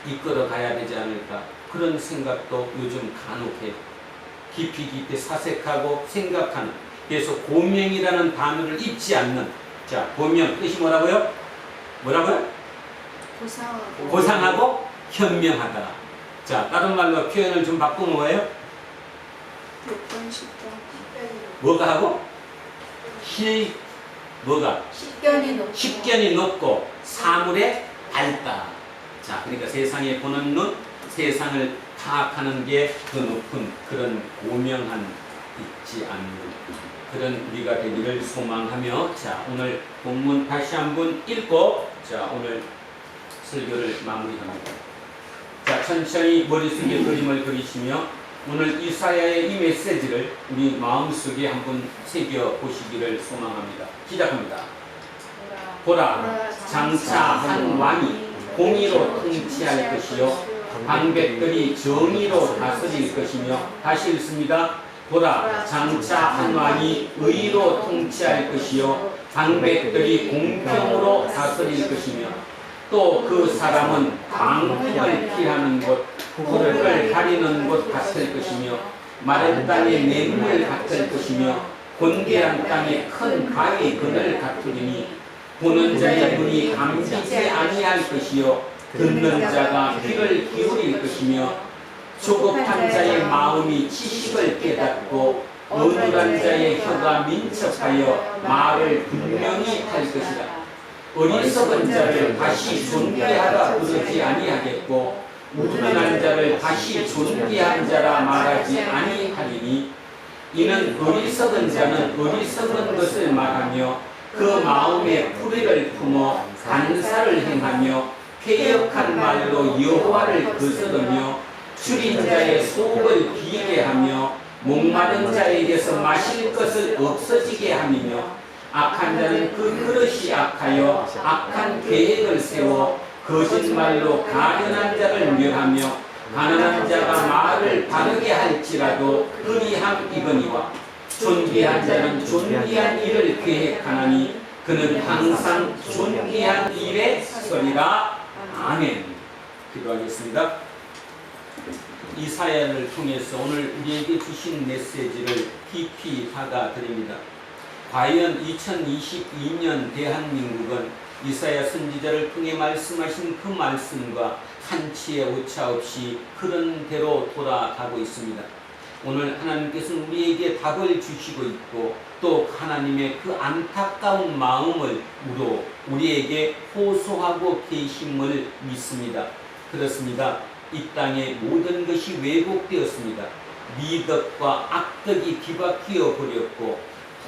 이끌어 가야 되지 않을까 그런 생각도 요즘 간혹해 깊이 사색하고 생각하는 그래서 고명이라는 단어를 잊지 않는 자 고명 뜻이 뭐라고요? 뭐라고요? 고상하고 현명하다. 자, 다른 말로 표현을 좀 바꾸면 뭐예요? 뭐가 하고? 뭐가? 식견이 높고 사물에 밝다. 자, 그러니까 세상에 보는 눈, 세상을 파악하는 게 더 높은 그런 고명한 있지 않는 그런 우리가 되기를 소망하며, 자, 오늘 본문 다시 한번 읽고, 자, 오늘 설교를 마무리합니다. 자, 천천히 머릿속에 그림을 그리시며 오늘 이사야의 이 메시지를 우리 마음속에 한번 새겨 보시기를 소망합니다. 시작합니다. 보라, 장차 한 왕이 공의로 통치할 것이요 방백들이 정의로 다스릴 것이며, 다시 읽습니다. 보라, 장차 한 왕이 의로 통치할 것이요 방백들이 공평으로 다스릴 것이며, 또 그 사람은 광풍을 피하는 곳, 흙을 가리는 곳 같을 것이며, 마른 땅의 냇물 같을 것이며, 곤개한 땅의 큰 바위 그늘 같으리니, 보는 자의 눈이 감지지 아니할 것이요 듣는 자가 귀를 기울일 것이며, 조급한 자의 마음이 지식을 깨닫고 어눌한 자의 혀가 민첩하여 말을 분명히 할 것이다. 어리석은 자를 다시 존귀하다 부르지 아니하겠고 우둔한 자를 다시 존귀한 자라 말하지 아니하리니, 이는 어리석은 자는 어리석은 것을 말하며 그 마음에 풀이를 품어 간사를 행하며 패역한 말로 여호와를 거스르며 줄인 자의 속을 비게 하며 목마른 자에게서 마실 것을 없어지게 하며, 악한 자는 그 그릇이 악하여 악한 계획을 세워 거짓말로 가련한 자를 멸하며, 가난한 자가 말을 바르게 할지라도 그리함이거니와, 존귀한 자는 존귀한 일을 계획하나니 그는 항상 존귀한 일에 서리라. 아멘. 기도하겠습니다. 이사야를 통해서 오늘 우리에게 주신 메시지를 깊이 받아들입니다. 과연 2022년 대한민국은 이사야 선지자를 통해 말씀하신 그 말씀과 한치의 오차 없이 그런 대로 돌아가고 있습니다. 오늘 하나님께서는 우리에게 답을 주시고 있고, 또 하나님의 그 안타까운 마음을 우리에게 호소하고 계심을 믿습니다. 그렇습니다. 이 땅의 모든 것이 왜곡되었습니다. 미덕과 악덕이 뒤바뀌어 버렸고,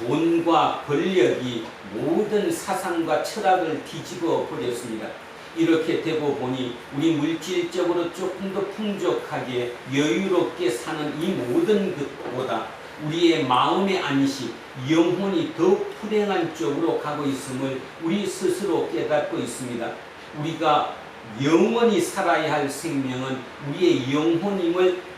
돈과 권력이 모든 사상과 철학을 뒤집어 버렸습니다. 이렇게 되고 보니 우리 물질적으로 조금 더 풍족하게 여유롭게 사는 이 모든 것보다 우리의 마음의 안식, 영혼이 더욱 불행한 쪽으로 가고 있음을 우리 스스로 깨닫고 있습니다. 우리가 영원히 살아야 할 생명은 우리의 영혼임을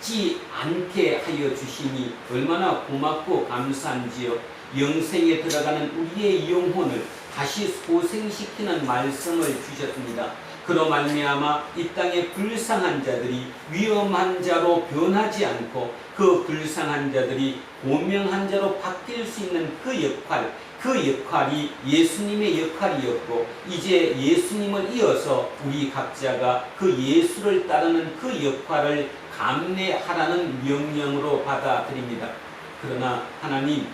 잊지 않게 하여 주시니 얼마나 고맙고 감사한지요. 영생에 들어가는 우리의 영혼을 다시 소생시키는 말씀을 주셨습니다. 그로 말미암아 이 땅의 불쌍한 자들이 위험한 자로 변하지 않고 그 불쌍한 자들이 고명한 자로 바뀔 수 있는 그 역할이 예수님의 역할이었고, 이제 예수님을 이어서 우리 각자가 그 예수를 따르는 그 역할을 감내하라는 명령으로 받아들입니다. 그러나 하나님,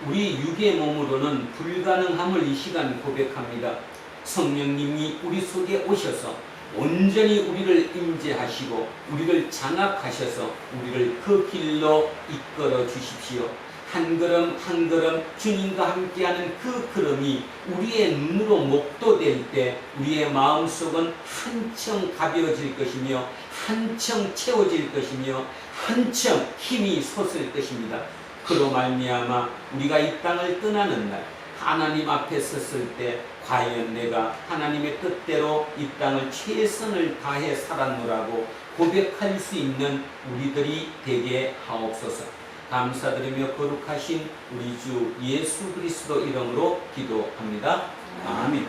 우리 육의 몸으로는 불가능함을 이 시간 고백합니다. 성령님이 우리 속에 오셔서 온전히 우리를 임재하시고 우리를 장악하셔서 우리를 그 길로 이끌어 주십시오. 한 걸음 한 걸음 주님과 함께하는 그 걸음이 우리의 눈으로 목도될 때 우리의 마음속은 한층 가벼워질 것이며 한층 채워질 것이며 한층 힘이 솟을 것입니다. 그로 말미암아 우리가 이 땅을 떠나는 날 하나님 앞에 섰을 때 과연 내가 하나님의 뜻대로 이 땅을 최선을 다해 살았노라고 고백할 수 있는 우리들이 되게 하옵소서. 감사드리며 거룩하신 우리 주 예수 그리스도 이름으로 기도합니다. 아멘.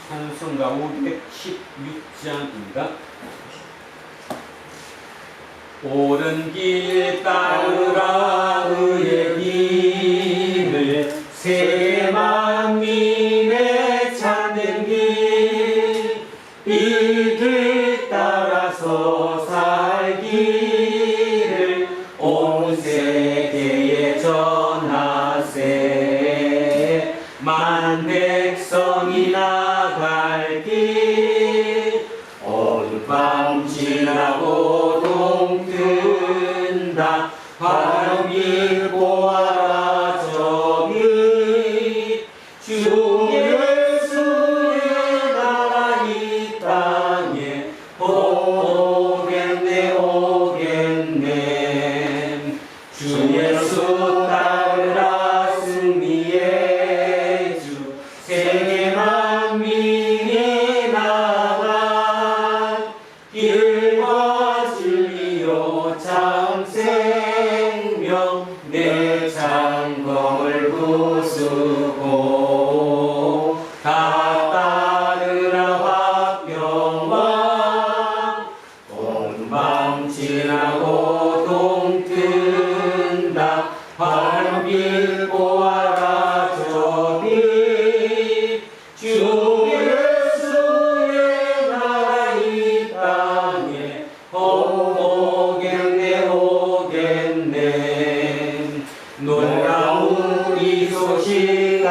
찬송가 516장입니다. 옳은 길 따르라 의의 길을 세계 만민의 참된 이 길 따라서 살기를 온 세계에 전하세. 만 백성이 나갈 길 어느 밤 지나고 동뜬다. 화염이 보아라 저기 주 예수의 나라 이 땅에 오겠네 오겠네. 주 예수 따르라 승리의 주. 세계 만민이 나가 길과 진리요 참 생명 내 장검을 부수고 다 따르라 화평왕. 온 밤 지나고 동뜬다. 화염빛 보아라 저기 주 예수의 나라 이 땅에 오겠네 오겠네. 놀라운 이 소식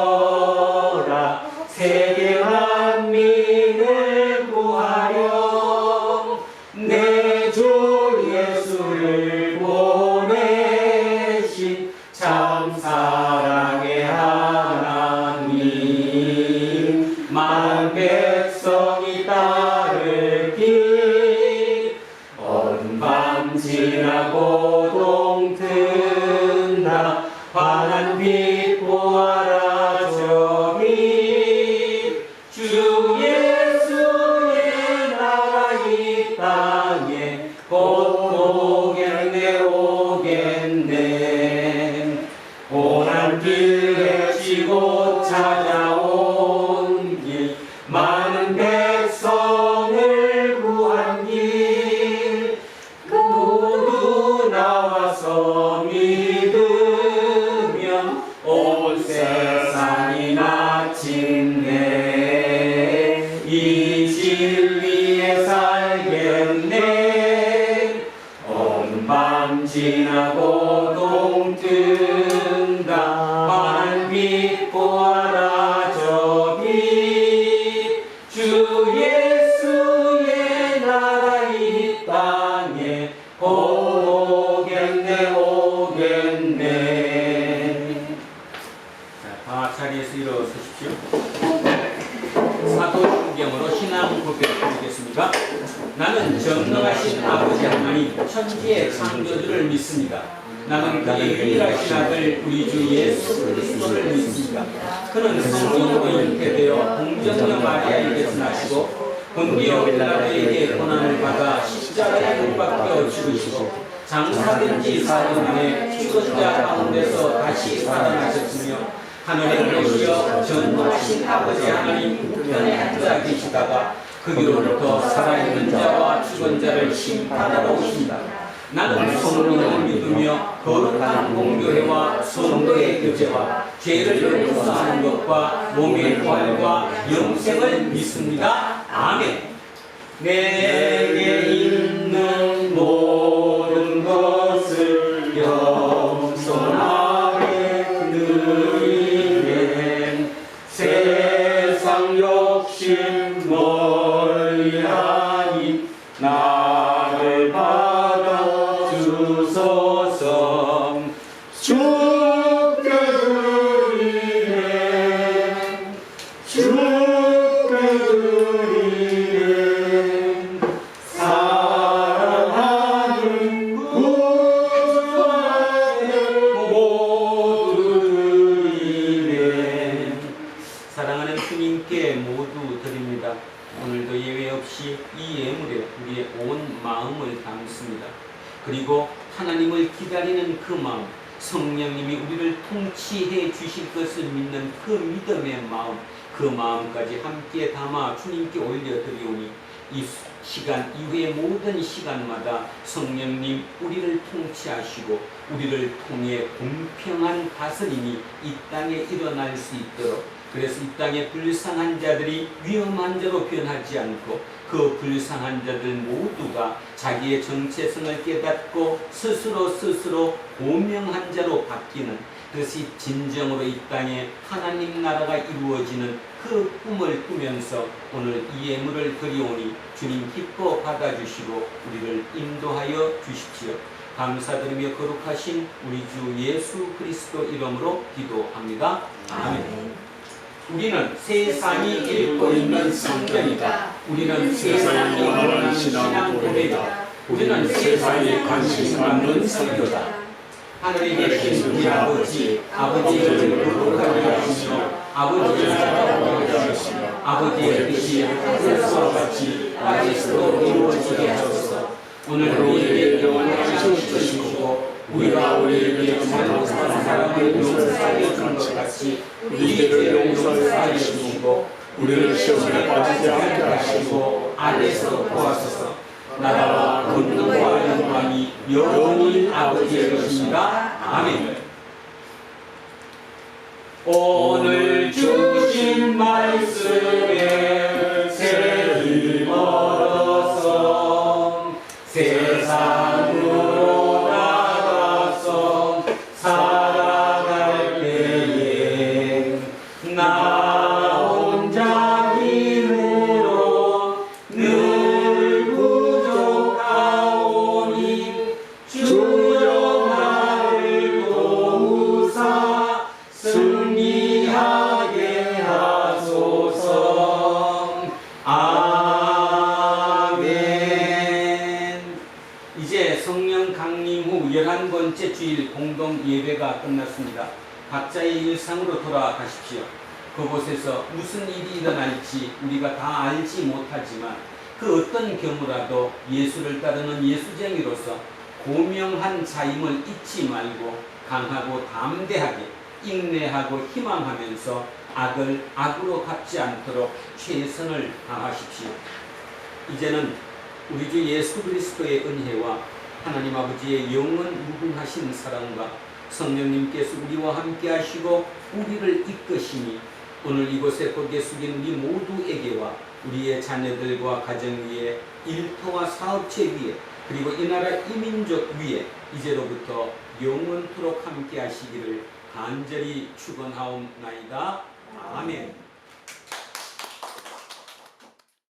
알리어라. 세계 만민을 구하려 내 주 예수를 보내신 참 사랑의 하나님. 만 백성이 따를 길 어느 밤 지나고 동뜬다. 환한 빛 보아라 저기 주 예수의 나라 이 땅에 오겠네 오겠네. 고난 길 헤치고 찾아온 길 많은 백성을 구한 길 모두 나와서 믿으면 온 세상이 마침내 이 진리에 살겠네. 온 밤 지나고 동뜬다. 환한 빛 보아라 저기 주 예수의 나라 이 땅에 오겠네 오겠네. 자, 다 자리에서 일어서십시오. 사도신경으로 신앙 고백을 드리겠습니다. 나는 전능하신 아버지 하나님 천지의 창조주를 믿습니다. 나는 그의 유일하신 아들 우리 주 예수 그리스도를 믿습니다. 그는 성령으로 잉태되어 공전녀 마리아에게서 나시고 본디오 빌라도에게 고난을 받아 십자가에 못 박혀 죽으시고 장사된 지 4일 만에 죽은 자 가운데서 다시 살아나셨으며 하늘에 오시어 전능하신 아버지 하나님 우편에 앉아 계시다가 거기로부터 살아있는 자와 죽은 자를 심판하러 오신다. 나는 성령을 믿으며 거룩한 공교회와 성도의 교제와 죄를 용서하는 것과 몸의 부활과 영생을 믿습니다. 아멘. 내게 있는 모든 것을 겸손하게 드리네. 세상 욕심 멀리하니 나를 받아 주소서. 주께 드리네 주께 드리네 사랑하는 구주아들 모두 드리네. 사랑하는 주님께 모두 드립니다. 오늘도 예외 없이 이 예물에 우리의 온 마음을 담습니다. 그리고 하나님을 기다리는 그 마음, 성령님이 우리를 통치해 주실 것을 믿는 그 믿음의 마음, 그 마음까지 함께 담아 주님께 올려드리오니 이 시간 이후의 모든 시간마다 성령님 우리를 통치하시고 우리를 통해 공평한 다스림이 이 땅에 일어날 수 있도록 그래서 이 땅에 불쌍한 자들이 위험한 자로 변하지 않고 그 불쌍한 자들 모두가 자기의 정체성을 깨닫고 스스로 고명한 자로 바뀌는, 그것이 진정으로 이 땅에 하나님 나라가 이루어지는 그 꿈을 꾸면서 오늘 이 예물을 드리오니 주님 기뻐 받아주시고 우리를 인도하여 주십시오. 감사드리며 거룩하신 우리 주 예수 그리스도 이름으로 기도합니다. 아멘. 우리는 세상이 읽고 있는 성경이다. 우리는 세상이 원하는 신앙 고백이다. 우리는 세상에 관심 갖는 설교다. 하늘에 계신 우리 아버지, 아버지를 거룩하게 하시며 아버지를 사랑하게 하시며 아버지의 뜻이 하늘에서 같이 땅에서도 이루어지게 하소서. 오늘 우리에게 영원한 안식을 주시고 우리가 우리에게 잘못한 사람을 용서하여 준 것 같이 우리에게 용서하여 주시고 우리를 시험에 빠지지 않게 하시고 안에서 도와소서. 나라와 권능과 영광이 영원히 아버지의 것입니다. 아멘. 오늘 주신 말씀에 새를 걸어서 세상으로 나가서 살아갈 때에 나 혼자 이외로 늘 부족하오니 주여 나를 도우사 승리하게 하소서. 아멘. 이제 성령 강림 후 11번째 주일 공동 예배가 끝났습니다. 각자의 일상으로 돌아가십시오. 그곳에서 무슨 일이 일어날지 우리가 다 알지 못하지만 그 어떤 경우라도 예수를 따르는 예수쟁이로서 고명한 자임을 잊지 말고 강하고 담대하게 인내하고 희망하면서 악을 악으로 갚지 않도록 최선을 다하십시오. 이제는 우리 주 예수 그리스도의 은혜와 하나님 아버지의 영원 무궁하신 사랑과 성령님께서 우리와 함께 하시고 우리를 이끄시니 오늘 이곳에 고개 숙인 우리 모두에게와 우리의 자녀들과 가정 위에 일터와 사업체 위에 그리고 이 나라 이민족 위에 이제로부터 영원토록 함께 하시기를 간절히 축원하옵나이다. 아멘.